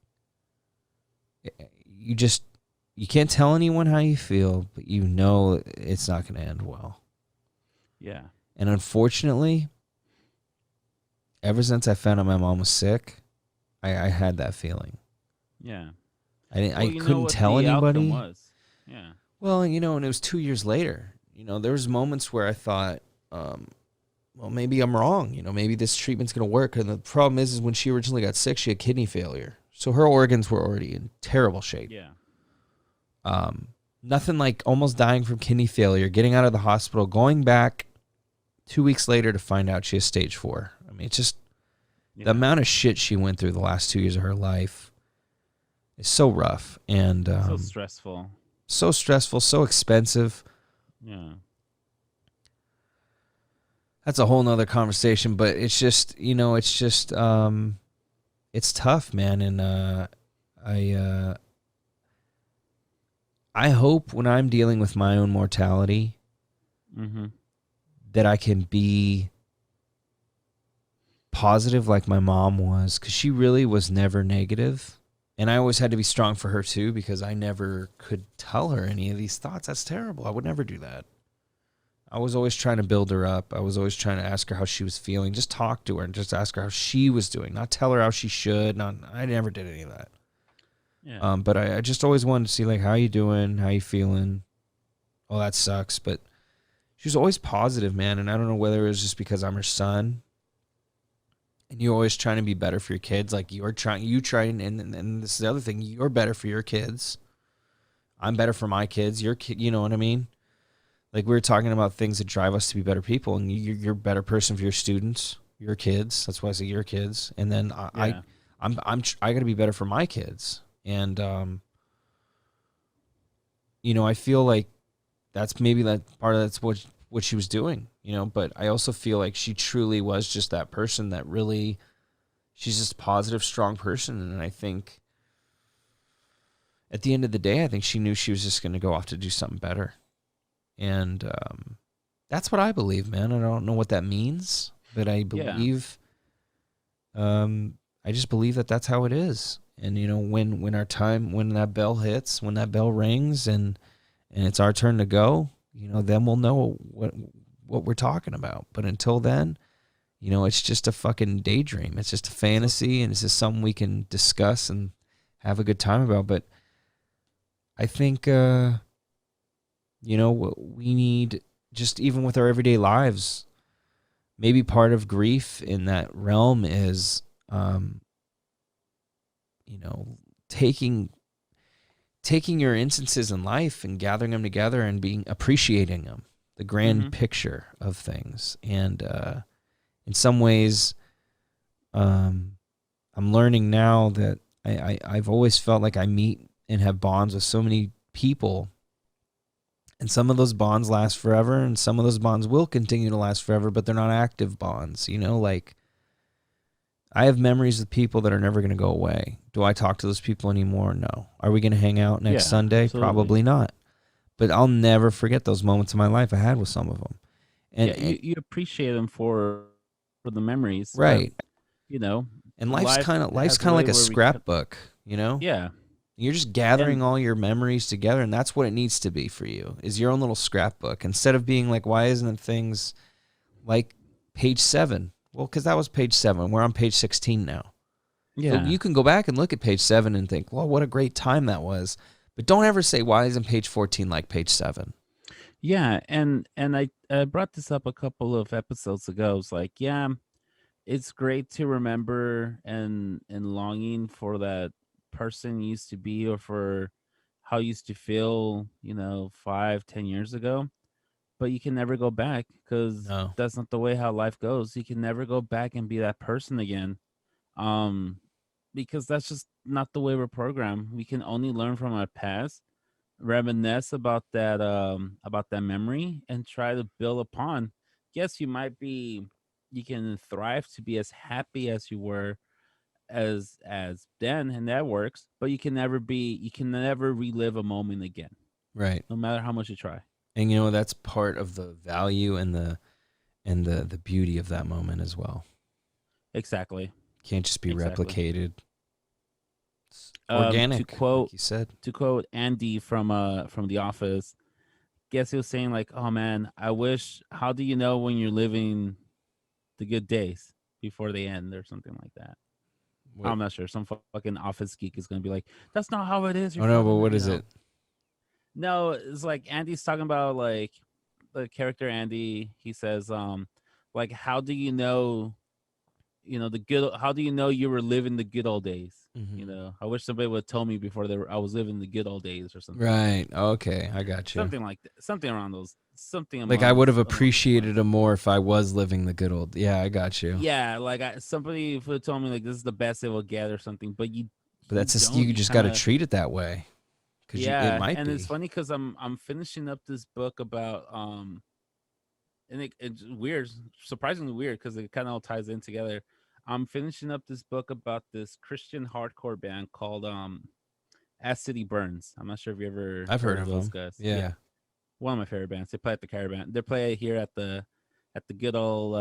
you just you can't tell anyone how you feel, but you know it's not going to end well. yeah, And unfortunately, ever since I found out my mom was sick, I had that feeling. yeah. I Well, you know couldn't what tell the outcome anybody. was. Yeah, Well, and it was 2 years later. There was moments where I thought, well, maybe I'm wrong. Maybe this treatment's going to work. And the problem is when she originally got sick, she had kidney failure. So her organs were already in terrible shape. yeah, Um, Nothing like almost dying from kidney failure, getting out of the hospital, going back 2 weeks later to find out she has stage 4. I mean, it's just the yeah. amount of shit she went through the last 2 years of her life is so rough and So stressful. so stressful, so expensive. Yeah, That's a whole nother conversation, but it's tough, man. And I, uh, I hope when I'm dealing with my own mortality mm-hmm. that I can be positive like my mom was, because she really was never negative. And I always had to be strong for her too, because I never could tell her any of these thoughts. That's terrible. I would never do that. I was always trying to build her up. I was always trying to ask her how she was feeling. Just talk to her and just ask her how she was doing. Not tell her how she should. I never did any of that. Yeah, But I just always wanted to see, like, how you doing? How you feeling? Oh, that sucks. But she was always positive, man. And I don't know whether it was just because I'm her son, and you're always trying to be better for your kids. Like you trying, and this is the other thing. You're better for your kids. I'm better for my kids. Your kid, you know what I mean? Like, we were talking about things that drive us to be better people, and you're a better person for your students, your kids. That's why I say your kids. And then yeah, I got to be better for my kids. And I feel like that's maybe that part of that's what what she was doing, you know. But I also feel like she truly was just that person that really, she's just a positive, strong person. And I think at the end of the day, I think she knew she was just going to go off to do something better. And that's what I believe, man. I don't know what that means, but I Yeah. believe, I just believe that that's how it is. And you know, when our time, when that bell hits, when that bell rings, and it's our turn to go, you know, then we'll know what we're talking about. But until then, you know, it's just a fucking daydream. It's just a So fantasy, and it's just something we can discuss and have a good time about. But I think, you know, we need, just even with our everyday lives, maybe part of grief in that realm is, you know, taking your instances in life and gathering them together and being appreciating them, the grand mhm. picture of things. And in some ways, um, I'm learning now that I've always felt like I meet and have bonds with so many people, and some of those bonds last forever, and some of those bonds will continue to last forever, but they're not active bonds. You know, like I have memories with people that are never going to go away. Do I talk to those people anymore? No. Are we going to hang out next Yeah, Sunday? absolutely. Probably not. But I'll never forget those moments in my life I had with some of them. Yeah, And you appreciate them for the memories, but right. you know, And life life's has a kind of way like a where we scrapbook, you know? yeah. You're just gathering And all your memories together, and that's what it needs to be for you. Is your own little scrapbook, instead of being like, why isn't it things like page 7? Well, cuz that was page 7. We're on page 16 now. So yeah. you can go back and look at page 7 and think, well, what a great time that was. But don't ever say, why isn't page 14 like page 7? Yeah, and I brought this up a couple of episodes ago. It's like, yeah, it's great to remember and longing for that person you used to be or for how you used to feel, 5, 10 years ago. But you can never go back because No. that's not the way how life goes. You can never go back and be that person again. Um, because that's just not the way we're programmed. We can only learn from our past, reminisce about that memory and try to build upon. Yes, you can thrive to be as happy as you were as then, and that works, but you can never relive a moment again, Right. no matter how much you try. And you know, that's part of the value and the beauty of that moment as well. Exactly. Can't just be Exactly. replicated. It's To organic, like quote you said. Andy from The Office, guess he was saying like, "Oh man, I wish. How do you know when you're living the good days before they end, or something like that?" What? I'm not sure. Some fucking office geek is gonna be like, "That's not how it is. You're Oh no, but fucking, what is it? No, it's like Andy's talking about like the character Andy. He says, like, how do you know, the good? How do you know you were living the good old days? Mm-hmm. I wish somebody would tell me before I was living the good old days or something like that. Right. Okay, I got you. Something like that. Something around those. Something Like I would have along those lines. appreciated him more if I was living the good old. Yeah, I got you. Yeah, like somebody would told me like this is the best they will get or something, but But you that's just, don't. you You just got kind to of treat it that way, because it Yeah, might and it's be. funny because I'm finishing up this book about and it's weird, surprisingly weird because it kind of all ties in together. I'm finishing up this book about this Christian hardcore band called As City Burns. I'm not sure if you ever I've heard heard of of those him. guys. Yeah, Yeah. one of my favorite bands. They play at the Caravan. They play here at the good old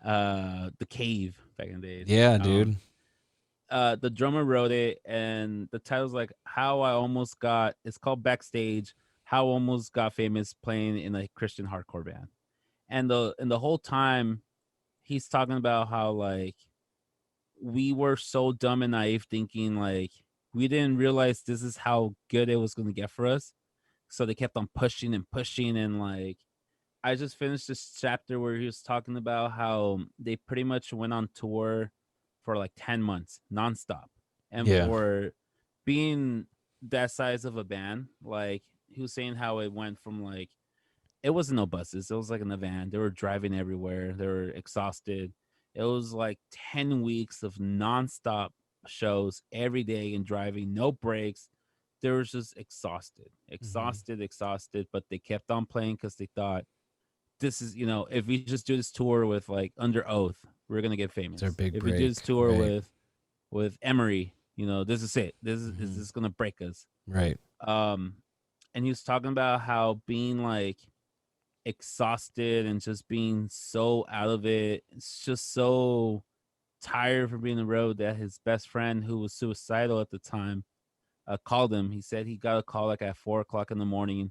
the Cave back in the days. Yeah, dude. The drummer wrote it, and the title's like "How I Almost Got." It's called Backstage. How I Almost Got Famous playing in a Christian hardcore band, and the whole time he's talking about how like we were so dumb and naive, thinking like we didn't realize this is how good it was going to get for us. So they kept on pushing and pushing, and like I just finished this chapter where he was talking about how they pretty much went on tour for like 10 months nonstop. And Yeah. for being that size of a band, like he was saying how it went from like, it wasn't no buses, it was like in a van. They were driving everywhere, they were exhausted. It was like 10 weeks of nonstop shows every day and driving, no breaks. they were just exhausted, Mm-hmm. exhausted. But they kept on playing because they thought this is, if we just do this tour with like under oath, we're gonna get It's our famous. big If we do this break, tour right? with Emery, this is it. This Mm-hmm. is gonna break us. Right. Um, and he was talking about how being like exhausted and just being so out of it, it's just so tired from being on the road that his best friend, who was suicidal at the time, called him. He said he got a call like at 4 o'clock in the morning.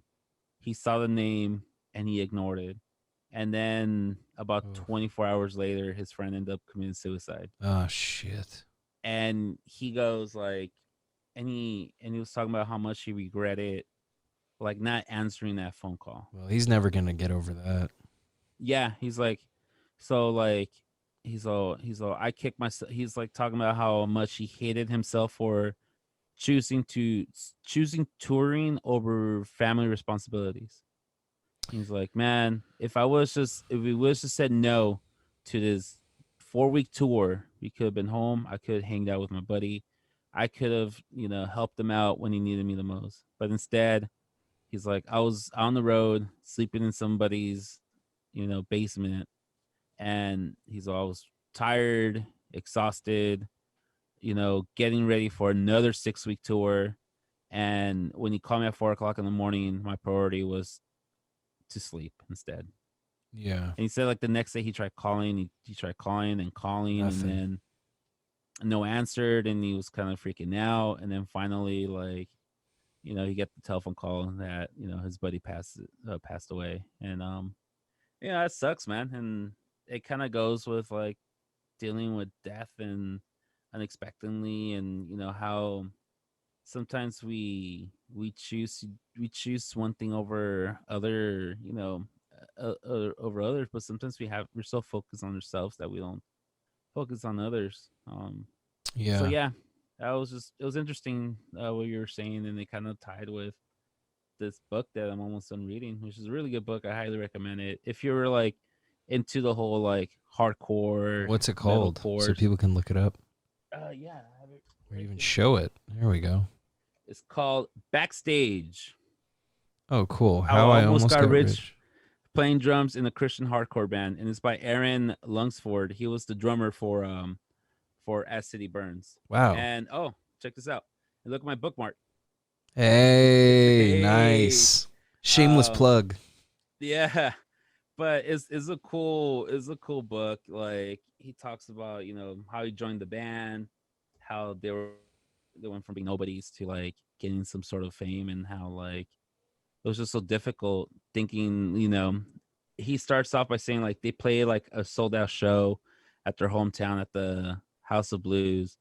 He saw the name and he ignored it. And then about Oh, 24 hours later, his friend ended up committing suicide. oh shit. And he goes like, and he was talking about how much he regretted like not answering that phone call. Well, he's never gonna get over that. Yeah, he's like, so like, he's all I kicked myself. He's like talking about how much he hated himself for choosing touring over family responsibilities. He's like, man, if we was just said no to this 4 week tour, we could have been home. I could have hanged out with my buddy. I could have, helped him out when he needed me the most. But instead, he's like, I was on the road sleeping in somebody's, basement, and he's always tired, exhausted, getting ready for another 6 week tour. And when he called me at 4 o'clock in the morning, my priority was to sleep instead. Yeah. And he said like the next day he tried calling, he tried calling and calling, and Nothing. then no answered, and he was kind of freaking out. And then finally, like, he get the telephone call that his buddy passed away, and yeah, it sucks, man. And it kind of goes with like dealing with death and unexpectedly, and how sometimes we choose one thing over other, over others, but sometimes we're so focused on ourselves that we don't focus on others. So Yeah. yeah, that was just it was interesting what you were saying, and it kind of tied with this book that I'm almost done reading, which is a really good book. I highly recommend it if you're like into the whole like hardcore What's it called so metalcore. people can look it up Yeah, I have it or right even here. show it? There we go. It's called Backstage. Oh, cool. How I How I almost almost got got rich rich. playing drums in a Christian hardcore band, and it's by Aaron Lungsford. He was the drummer for As City Burns. Wow. And oh, check this out. And look at my bookmark. Hey, Hey, nice. Shameless um, plug. yeah, but it's a cool book. Like he talks about how he joined the band, how they went from being nobodies to like getting some sort of fame, and how like it was just so difficult thinking. He starts off by saying like they play like a sold out show at their hometown at the House of Blues,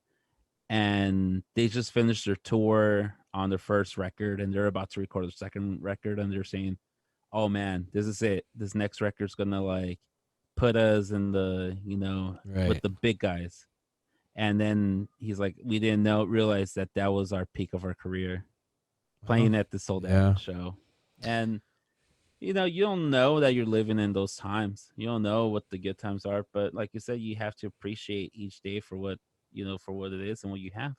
and they just finished their tour on their first record, and they're about to record their second record, and they're saying, oh man, this is it. This next record's gonna like put us in the with Right. the big guys. And then he's like, we didn't realize that that was our peak of our career, Well, playing at the sold out yeah. show. And you don't know that you're living in those times. You don't know what the good times are, but like you said, you have to appreciate each day for what for what it is and what you have.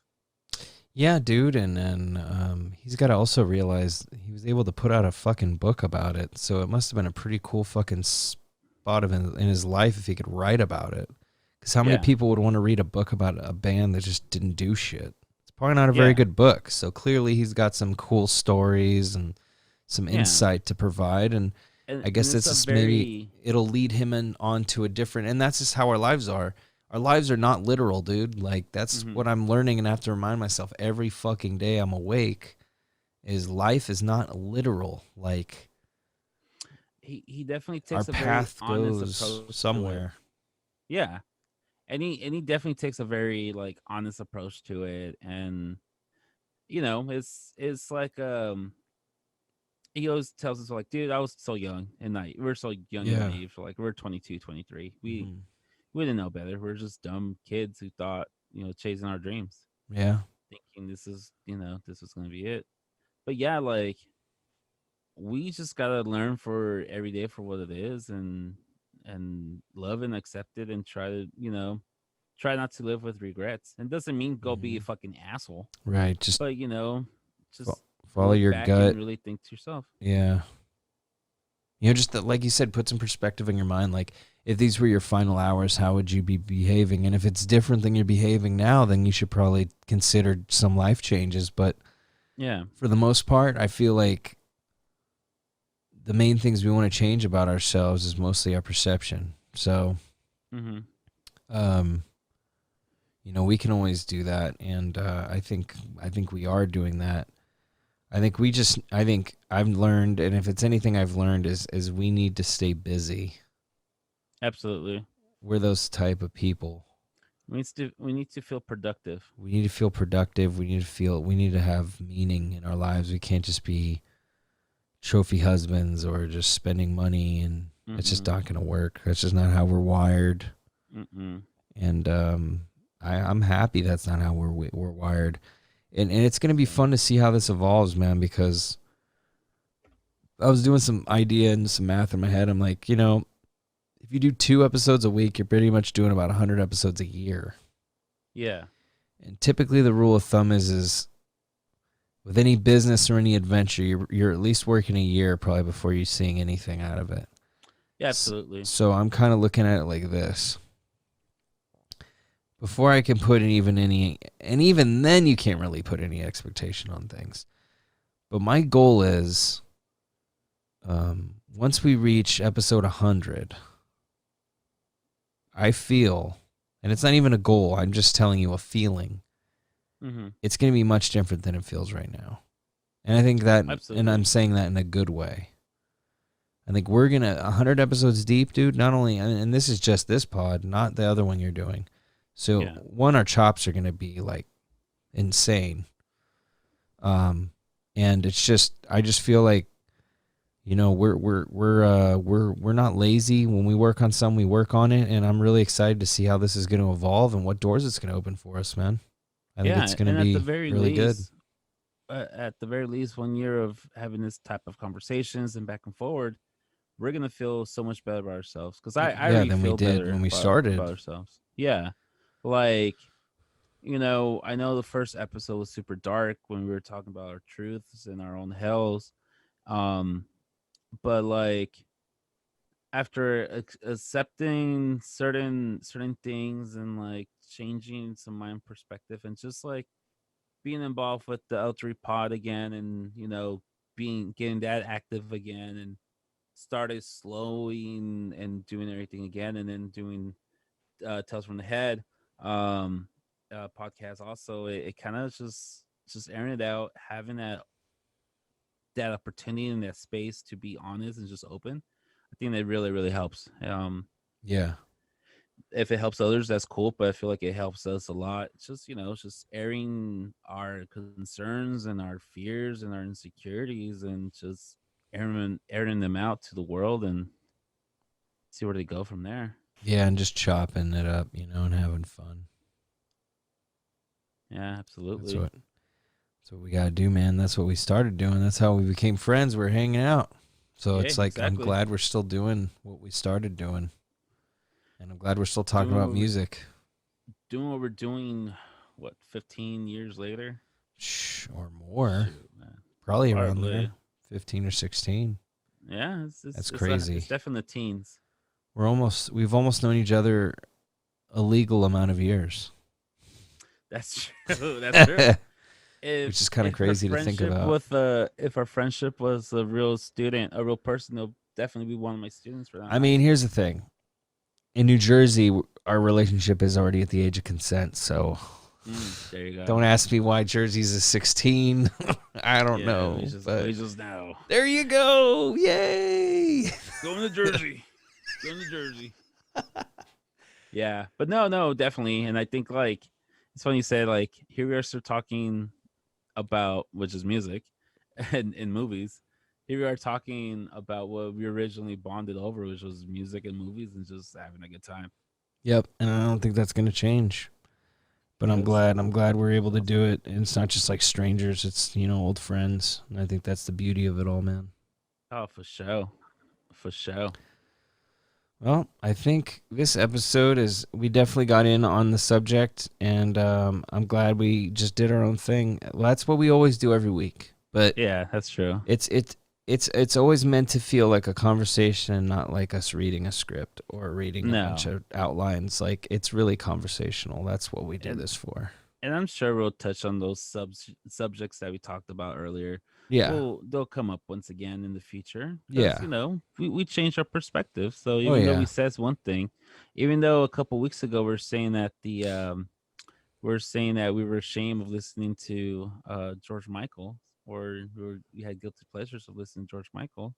Yeah, dude, and he's got to also realize he was able to put out a fucking book about it. So it must have been a pretty cool fucking spot in his life if he could write about it. Because how many Yeah, people would want to read a book about a band that just didn't do shit? It's probably not a very yeah, good book. So clearly he's got some cool stories and some yeah. insight to provide. And I And guess it's this a is maybe very it'll lead him onto a different. And that's just how our lives are. Our lives are not literal, dude. Like that's mhm. what I'm learning and have to remind myself every fucking day I'm awake is life is not literal. Like He definitely our takes a very path honest goes approach to it. somewhere. Yeah, and he definitely takes a very like honest approach to it, and it's like he always tells us like, dude, I was so young and naive. We're so young and Yeah. naive. Like we're 22, 23. We Hmm. we didn't know better. We're just dumb kids who thought chasing our dreams, Yeah. thinking this was gonna be it. But yeah, like we just gotta learn for every day for what it is, and love and accept it, and try not to live with regrets. And doesn't mean go be Hmm. a fucking asshole, Right. Just but just Follow look your back and gut. really think to yourself. Yeah. You know, just that, like you said, put some perspective in your mind. Like, if these were your final hours, how would you be behaving? And if it's different than you're behaving now, then you should probably consider some life changes. But Yeah. for the most part, I feel like the main things we want to change about ourselves is mostly our perception. So, Mm-hmm. um, you know, we can always do that, and I think we are doing that. I think I've learned, and if it's anything I've learned is we need to stay busy. Absolutely. We're those type of people. We need to feel productive. We need to feel productive. We need to have meaning in our lives. We can't just be trophy husbands or just spending money, and it's just Mm-mm. not going to work. That's just not how we're wired. Mm-mm. And I'm happy that's not how we're wired. And it's going to be Yeah. fun to see how this evolves, man, because I was doing some idea and some math in my head. I'm like, you know, if you do 2 episodes a week, you're pretty much doing about 100 episodes a year. Yeah. And typically the rule of thumb is with any business or any adventure, you're at least working a year probably before you're seeing anything out of it. Yeah. Absolutely. So I'm kind of looking at it like this. Before I can put in even any, and even then you can't really put any expectation on things. But my goal is, once we reach episode 100, I feel, and it's not even a goal, I'm just telling you a feeling, Mm-hmm. it's going to be much different than it feels right now. And I think that, and Absolutely. I'm saying that in a good way. I think we're going to, 100 episodes deep, dude, not only, and this is just this pod, not the other one you're doing. So, Yeah. one, our chops are going to be like insane. And it's just, I just feel like, you know, we're not lazy. When we work on something, we work on it, and I'm really excited to see how this is going to evolve and what doors it's going to open for us, man. I think it's Yeah. going to And at the be very really good. least, 1 year of having this type of conversations and back and forward, we're gonna feel so much better about ourselves. Because I Yeah, already than we feel did better when we about started. ourselves. Yeah. Like, I know the first episode was super dark when we were talking about our truths and our own hells. Um, but like after accepting certain things and like changing some mind perspective and just like being involved with the L3 pod again, and being getting that active again, and started slowing and doing everything again, and then doing Tales from the Head podcast also. It kind of just airing it out, having that opportunity and that space to be honest and just open. I think that really really helps. Yeah. If it helps others, that's cool, but I feel like it helps us a lot. It's just it's just airing our concerns and our fears and our insecurities, and just airing them out to the world and see where they go from there. Yeah, and just chopping it up, you know, and having fun. Yeah, That's absolutely. what that's what we got to do, man. That's what we started doing. That's how we became friends. We're hanging out. So Yeah, it's like I'm exactly. glad we're still doing what we started doing. And I'm glad we're still talking Doing about what we're music. doing what we're doing. What, 15 years later? Shh, or more. Shoot, man. Probably around Probably. there. 15 or 16. Yeah, it's it's That's it's, a, it's crazy. definitely the teens. We've almost known each other a legal amount of years. That's true. That's true. Which If is kind of if our crazy to think friendship about. with if our friendship was a real student, a real person, they'll definitely be one of my students for that I mean, night. here's the thing. In New Jersey, our relationship is already at the age of consent, so There you go. don't ask me why Jersey's a 16. I don't Yeah, know, but we just know. there you go. Yay. Going to Jersey. Going to Jersey. Yeah, but no, definitely. And I think like it's funny you say like here we are still talking about, which is music and in movies. Here we are talking about what we originally bonded over, which was music and movies and just having a good time. Yep, and I don't think that's going to change. But Yeah, I'm that's glad. I'm cool. glad we're able to Awesome. do it. And it's not just like strangers. It's, you know, old friends. And I think that's the beauty of it all, man. Oh, for sure. For sure. Well, I think this episode is, we definitely got in on the subject, and I'm glad we just did our own thing. Well, that's what we always do every week. But Yeah, that's true. it's always meant to feel like a conversation and not like us reading a script or reading a bunch No, of outlines. Like it's really conversational. That's what we do and this for. I'm sure we'll touch on those subjects that we talked about earlier. Yeah. Well, they'll come up once again in the future because Yeah. we change our perspective. So Oh even though we yeah. says one thing, even though a couple weeks ago we're saying that we're saying that we were ashamed of listening to George Michael, or we had guilty pleasures of listening to George Michael.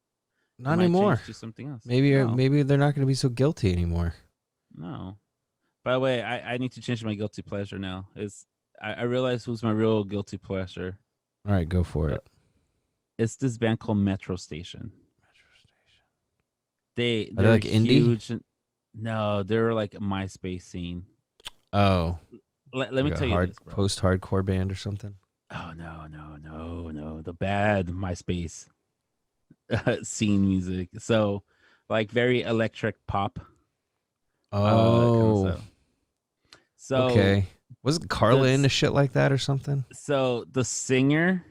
It Not might anymore. change to something else. Maybe No, maybe they're not going to be so guilty anymore. no. By the way, I need to change my guilty pleasure now. Is I realize who's my real guilty pleasure. All right, go for Uh, it. it's this band called Metro Station. Are they They're like indie? huge. No, they're like a MySpace scene. Oh, Let me like a tell you hard this, bro. post-hardcore band or something. Oh no, the bad MySpace scene music. So like very electric pop kind of Oh, stuff. So okay. Wasn't Carla into the shit like that or something? the singer,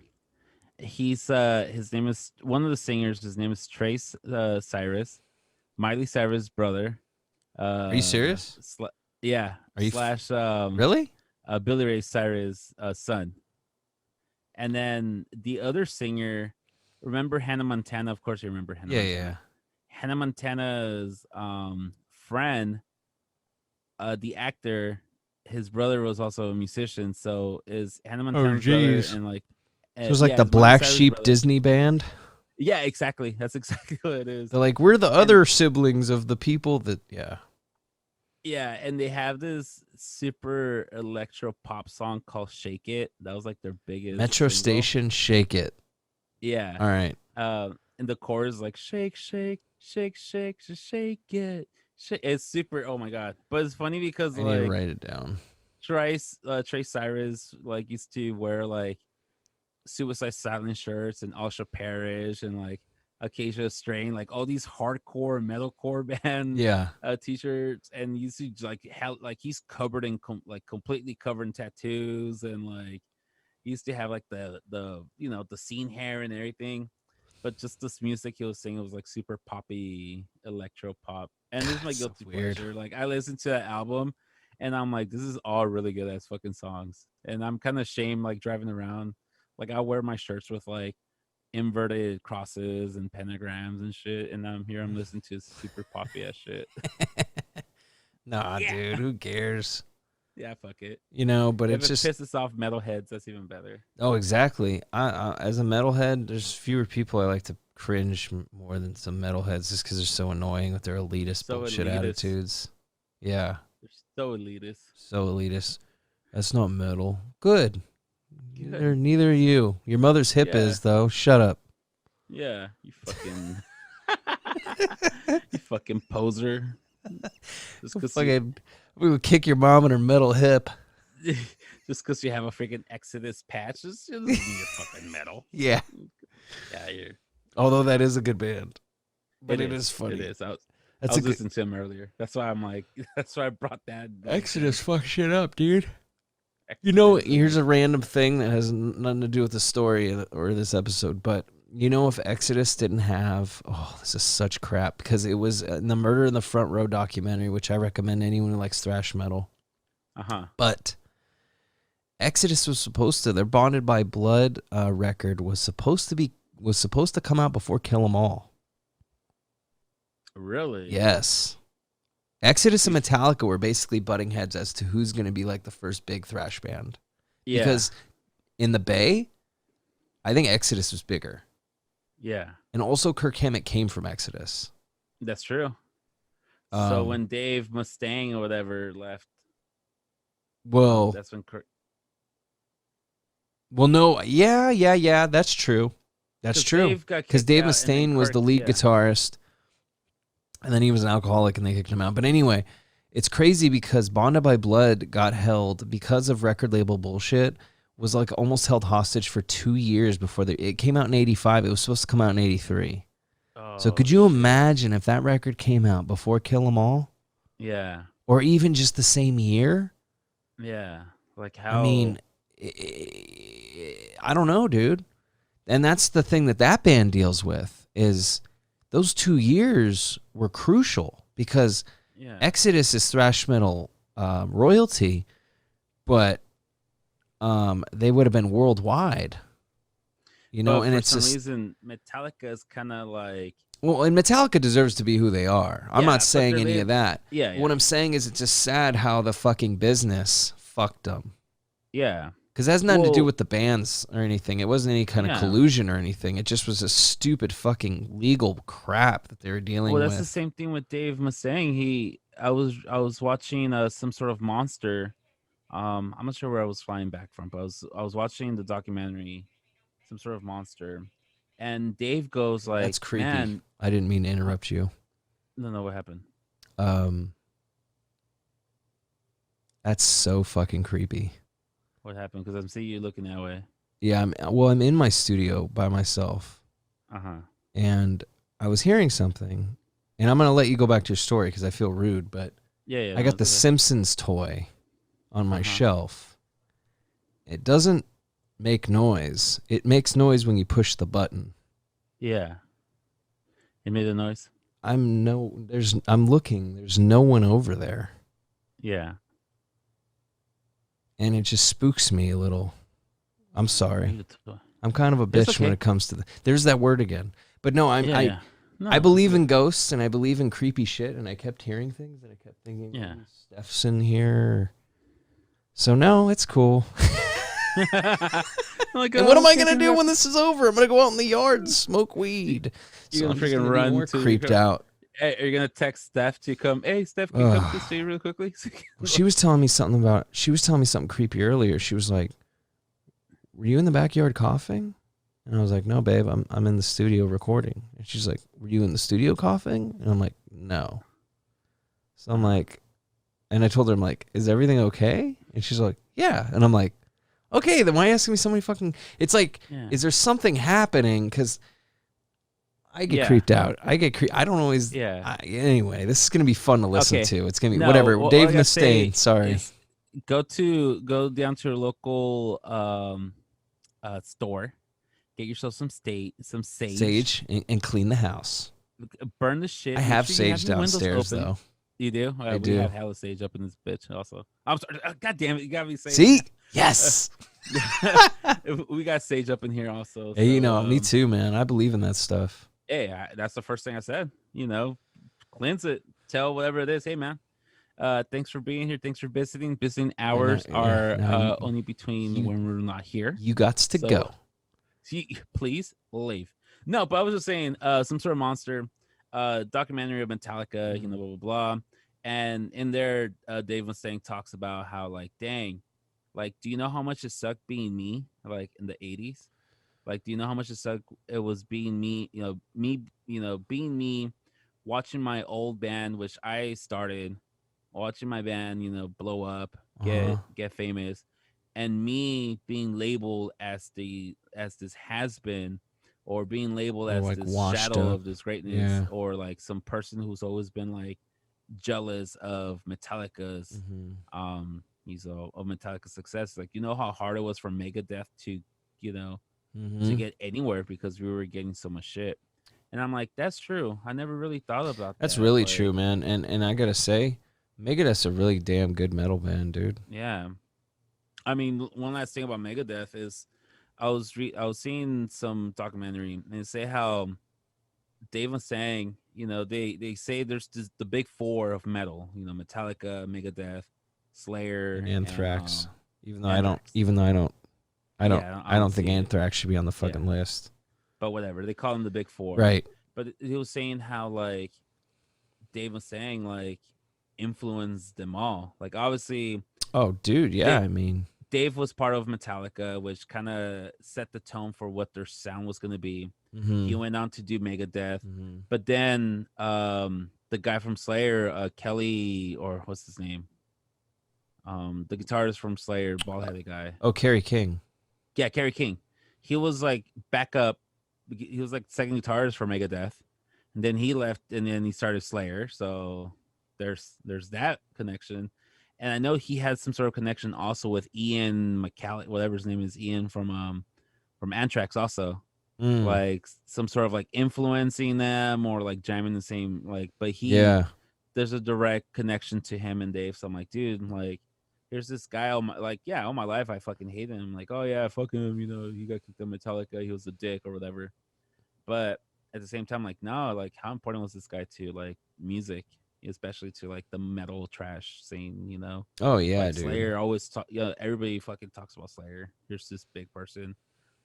he's his name is one of the singers, his name is Trace Cyrus, Miley Cyrus' brother. Are you Uh serious? sla- yeah, Are you slash really? Billy Ray Cyrus' son. And then the other singer, remember Hannah Montana? Of course you remember Hannah Yeah, yeah. Montana. Hannah Montana's friend, the actor, his brother was also a musician. So is Hannah Oh, Montana's brother jeez. and like, So it's like yeah, the is Miley Black Cyrus' Sheep brother. Disney band. Yeah, exactly. That's exactly what it is. They're like, we're the And other siblings of the people that. Yeah. yeah, and they have this super electro pop song called "Shake It." That was like their biggest Metro single. Station, shake it. Yeah. All right, And the chorus like shake, shake, shake, shake, shake it. Shake. It's super. Oh my god! But it's funny because I need to like write it down. Trace Cyrus like used to wear like Suicide Silence shirts and Usher Parish and like Acacia Strain, like all these hardcore metalcore band Yeah. t-shirts, and you see like how like he's covered in like completely covered in tattoos, and like he used to have like the the scene hair and everything, but just this music he was singing was like super poppy electro pop, and this is my It's so guilty weird. pleasure. Like I listened to that album, and I'm like, this is all really good ass fucking songs, and I'm kind of ashamed like driving around, like I wear my shirts with like inverted crosses and pentagrams and shit, and I'm listening to super poppy ass shit. Nah, Yeah, dude, who cares? yeah, fuck it. But If it's it just pisses off metalheads, that's even better. oh, exactly. As a metalhead, there's fewer people I like to cringe more than some metalheads, just because they're so annoying with their elitist So bullshit elitist. attitudes. Yeah, They're so elitist. so elitist. That's not metal. Good. Good. Neither are you. Your mother's hip Yeah. is though. Shut up. Yeah. You fucking you fucking poser. Just because you Fucking, we would kick your mom in her metal hip. just because you have a freaking Exodus patch, this doesn't mean you're fucking metal. Yeah. Yeah, you're Although that is a good band, but it it is is. It funny. is. I That's a was good listening to him earlier. That's why I'm like that's why I brought that like Exodus. Fuck shit up, dude. Exodus and Here's like a random thing that has nothing to do with the story or this episode, but if Exodus didn't have, oh, this is such crap because it was in the Murder in the Front Row documentary, which I recommend anyone who likes thrash metal. uh-huh. But Exodus was supposed to, their Bonded by Blood record was supposed to come out before Kill 'Em All. Really? Yes. Exodus and Bef- Metallica were basically butting heads as to who's going to be like the first big thrash band. Yeah. Because in the Bay, I think Exodus was bigger. Yeah. And also Kirk Hammett came from Exodus. That's true. So Um, when Dave Mustaine or whatever left, well, that's when Kurt, no, yeah, that's true. That's because true. Dave got Because kicked Dave out, and then Mustaine was Kirk, the lead yeah. guitarist, and then he was an alcoholic, and they kicked him out. But anyway, it's crazy because Bonded by Blood got held because of record label bullshit. Was like almost held hostage for 2 years before it came out in '85. It was supposed to come out in '83. So Oh could you shit. imagine if that record came out before Kill 'Em All, Yeah. or even just the same year? Yeah. Like I mean, how? I don't know, dude. And that's the thing that band deals with is those 2 years were crucial because Yeah. Exodus is thrash metal royalty, but they would have been worldwide, But and for it's some just, reason, Metallica is kind of like, well, and Metallica deserves to be who they are. I'm not yeah, but saying any of that. yeah, But what yeah, I'm saying is it's just sad how the fucking business fucked them. yeah. Because it has nothing to do Well, with the bands or anything. It wasn't any kind of yeah. collusion or anything. It just was a stupid fucking legal crap that they were Well, dealing that's the with. same thing with Dave Mustaine. I was watching some sort of monster. I'm not sure where I was flying back from, but I was watching the documentary, some sort of monster, and Dave goes Okay, like, that's creepy. "Man, I didn't mean to huh, interrupt you. no, no, what happened? Um, that's so fucking creepy. What happened? Because I'm seeing you looking that way. Yeah, I'm in my studio by myself, Uh huh. and I was hearing something, and I'm gonna let you go back to your story because I feel rude, but Yeah, yeah, I no, got it's the okay. Simpsons toy on Uh my huh. shelf. It doesn't make noise. It makes noise when you push the button. Yeah, it made a noise. I'm looking. There's no one over there, Yeah, and it just spooks me a little. I'm sorry. maybe the toy. I'm kind of a It's bitch when okay. it comes to there's that word again. But no, Yeah, yeah. I No, it's believe okay. in ghosts and I believe in creepy shit, and I kept hearing things and I kept thinking Yeah. maybe Steph's in here. So no, it's cool. Like, And what am I okay, gonna do when congrats. this is over? I'm gonna go out in the yard and smoke weed. You're So gonna I'm just freaking gonna be run more to your creeped out. Hey, are you gonna text Steph to come? Hey, Steph, can you come to the Ugh. studio real quickly? Well, she was telling me something creepy earlier. She was like, "Were you in the backyard coughing?" And I was like, "No, babe, I'm in the studio recording." And she's like, "Were you in the studio coughing?" And I'm like, "No." So I'm Uh-huh. like, and I told her, I'm like, "Is everything okay?" And she's like, "Yeah." And I'm like, "Okay, then why asking me so many fucking?" It's like, Yeah. is there something happening? Because I get Yeah. creeped out. I don't always. Yeah. Anyway, this is gonna be fun to listen Okay. to. It's gonna be No, whatever. all Dave I gotta Mustaine. say Sorry. is go down to your local store, get yourself some sage, Sage and clean the house. burn the I shit. Make have sure you have sage your windows downstairs open. though. You do? I We do. have hella sage up in this bitch. Also, I'm sorry. God damn it! You got me saying See? that. Yes. We got sage up in here also. Hey, So, me too, man. I believe in that stuff. hey, that's the first thing I said. Cleanse it. Tell whatever it is. Hey, man. Thanks for being here. Thanks for visiting. Visiting And hours yeah, are now only between you when we're not here. you got to So, go. please leave. No, but I was just saying, some sort of monster, documentary of Metallica, Mhm. blah blah blah. And in there, Dave Mustaine talks about how, like, dang, like, do you know how much it sucked being me, like, in the '80s? Like, do you know how much it was being me, being me, watching my old band, which I started, watching my band, blow up, Uh-huh. get famous, and me being labeled as this has been, or being labeled Or as like this washed shadow up. of this greatness, Yeah. or like some person who's always been like jealous of Metallica's Mhm. of Metallica's success. Like, how hard it was for Megadeth you know to Mhm. get anywhere because we were getting so much shit. And I'm like, that's true. I never really thought about That's that. really true, Like, man. And I got to say, Megadeth's a really damn good metal band, dude. yeah. I mean, one last thing about Megadeth is I was seeing some documentary and they say how Dave was saying, they say there's the big four of metal, Metallica, Megadeth, And Slayer, and Anthrax. Even though I don't Anthrax. even though Yeah, I I don't don't think see it. Anthrax should be on the Yeah, fucking list. but whatever. They call them the big four. Right. But he was saying how, like, Dave was saying, like, influenced them all. Like, obviously, Oh, dude, yeah, they I mean, Dave was part of Metallica, which kind of set the tone for what their sound was going to be. He mhm. went on to do Megadeth, Mhm. but then the guy from Slayer, Kelly, or what's his name, the guitarist from Slayer, bald headed guy, Oh, Kerry King. yeah, Kerry King. He was like backup. He was like second guitarist for Megadeth, and then he left, and then he started Slayer. So there's that connection, and I know he had some sort of connection also with Ian McCall, whatever his name is, Ian from Anthrax also. Mm. like some sort of like influencing them or like jamming the same like. But he Yeah. there's a direct connection to him and Dave. So I'm like, dude, like, here's this guy. All my like, yeah, all my life I fucking hated him. Like, oh yeah, fuck him. You know, he got kicked out of Metallica. He was a dick or whatever. But at the same time, like, no, like, how important was this guy to like music, especially to like the metal trash scene? You know, Oh yeah, like dude. Slayer always talk. Yeah, everybody fucking talks about Slayer. Here's this big person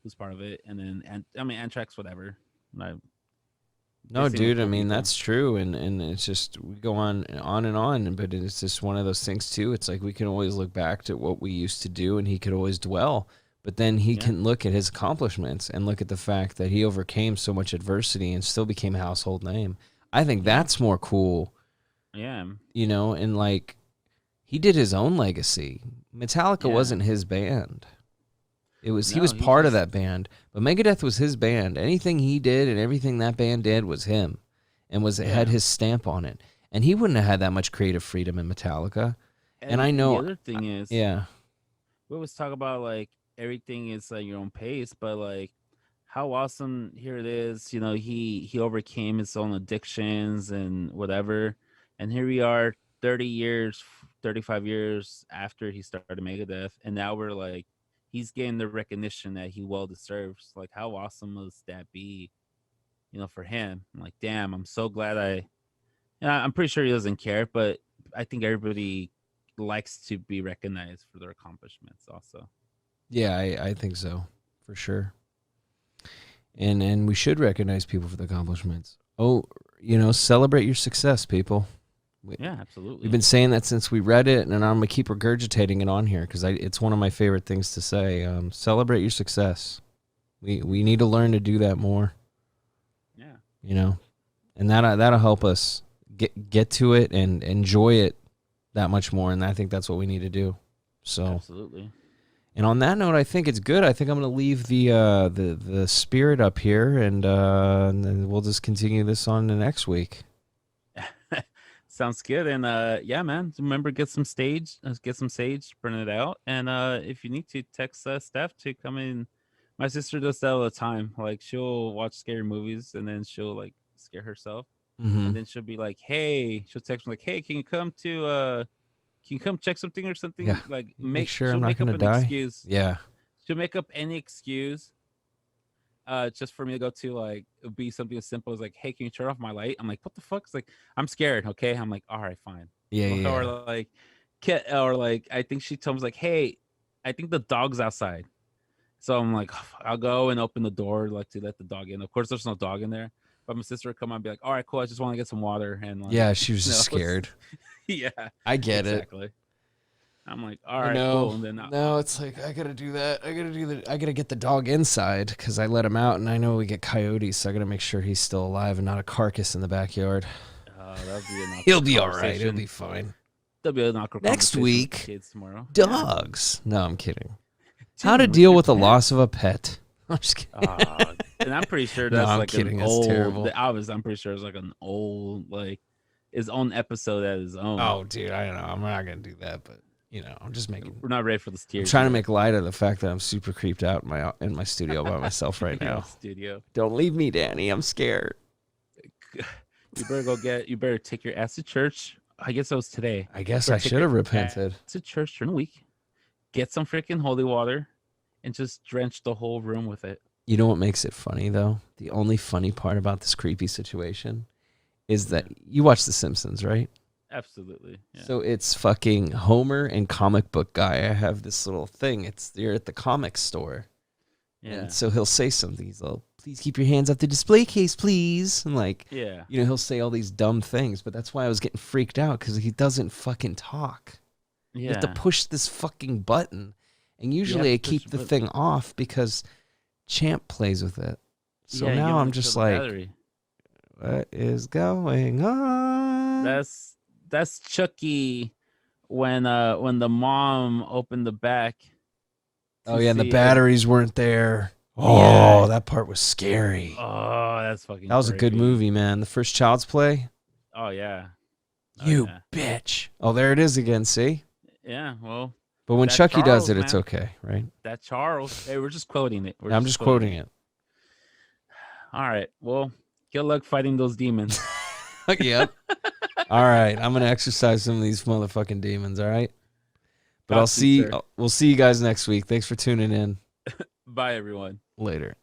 who's part of it, and then and I mean Anthrax, whatever. I, they No, seem like dude. I cool mean, people. that's true, and it's just we go on and on, but it's just one of those things too. It's like we can always look back to what we used to do, and he could always dwell. But then he Yeah, can look at his accomplishments and look at the fact that he overcame so much adversity and still became a household name. I think yeah, that's more cool, yeah, and like he did his own legacy. Metallica yeah. wasn't his band. He No, was he part of just that band, but Megadeth was his band. Anything he did and everything that band did was him, and was had yeah. his stamp on it. And he wouldn't have had that much creative freedom in Metallica. And I And the know, other thing is, yeah, we always talk about like everything is at your own pace, but like how awesome here it is. You know, he overcame his own addictions and whatever, and here we are, 30 years, 35 years after he started Megadeth, and now we're like, he's getting the recognition that he well deserves. Like, how awesome must that be? You know, for him. I'm like, damn, I'm so glad I. Yeah, I'm pretty sure he doesn't care, but I think everybody likes to be recognized for their accomplishments also. yeah, I think so for sure. And we should recognize people for the accomplishments. Oh, celebrate your success, people. We, Yeah, we've absolutely. been saying that since we read it, and I'm gonna keep regurgitating it on here because it's one of my favorite things to say. Celebrate your success. We need to learn to do that more. Yeah, You know, and that'll help us get to it and enjoy it that much more. And I think that's what we need to do. So, absolutely. and on that note, I think it's good. I think I'm going to leave the spirit up here, and then we'll just continue this on the next week. Sounds good. And yeah, man. Remember, get some sage, burn it out, and if you need to, text Steph to come in. My sister does that all the time. Like, she'll watch scary movies and then she'll like scare herself, Mm-hmm. and then she'll be like, "Hey," she'll text me like, "Hey, can you come check something or Yeah. something?" Like, Make sure she'll I'm not make going up to an die. excuse. Yeah. She'll make up any excuse just for me to go to like be something as simple as like, "Hey, can you turn off my light?" I'm like, "What the fuck?" It's like, "I'm scared." Okay, I'm like, "All right, fine." Yeah. Or Yeah. like, or like, I think she told me like, "Hey, I think the dog's outside." So I'm like, I'll go and open the door like to let the dog in. Of course, there's no dog in there. But my sister would come out and be like, "All right, cool. I just want to get some water." And like, Yeah. She was just scared. yeah, I get it. exactly. I'm like, "All I right, know. cool." And then No, it's like I gotta do that. I gotta get the dog inside because I let him out, and I know we get coyotes, so I gotta make sure he's still alive and not a carcass in the backyard. that'll be an He'll awkward be all right. He'll be conversation. fine. There'll be an awkward Next conversation with the week, kids tomorrow. Yeah, dogs. No, I'm kidding. How to dealing with deal your with the pet. loss of a pet. I'm just kidding. And I'm pretty sure No, that's I'm like an kidding. That's old. terrible. The obvious. I'm pretty sure it's like an old like his own episode at his own. Oh, dude, I don't know. I'm not gonna do that, but I'm just making. We're not ready for the I'm tears trying to yet. make light of the fact that I'm super creeped out in my studio by myself right In your now. studio. Don't leave me, Danny. I'm scared. You better go get. You better take your ass to church. I guess it was today. I guess Better I take should your have ass repented. to church during the week. Get some freaking holy water, and just drench the whole room with it. You know what makes it funny though? The only funny part about this creepy situation is that Yeah, you watch The Simpsons, right? absolutely. Yeah, So it's fucking Homer and comic book guy. I have this little thing. They're at the comic store. And yeah, so he'll say something. He's like, please keep your hands off the display case, please. And like, yeah, he'll say all these dumb things, but that's why I was getting freaked out because he doesn't fucking talk. You have to yeah. push this fucking button. And You have usually I to push keep the the button. thing off because Champ plays with it. So Yeah, you now don't I'm want to kill just the like, battery. what is going on? That's Chucky when the mom opened the back Oh, to yeah, and the see it. batteries weren't there. Yeah. Oh, that part was scary. Oh, that's That fucking was a good creepy. movie, man. The first Child's Play. Oh yeah. Oh You yeah. bitch. Oh, there it is again, see? Yeah. Well, But when that Chucky does Charles it, it's man. okay, right? That Charles. Hey, we're just quoting it. We're I'm just just quoting quoting it. it. All right. Well, good luck fighting those demons. Yep. All right. I'm gonna exercise some of these motherfucking demons. All right. But Talk soon, sir. we'll see you guys next week. Thanks for tuning in. Bye, everyone. Later.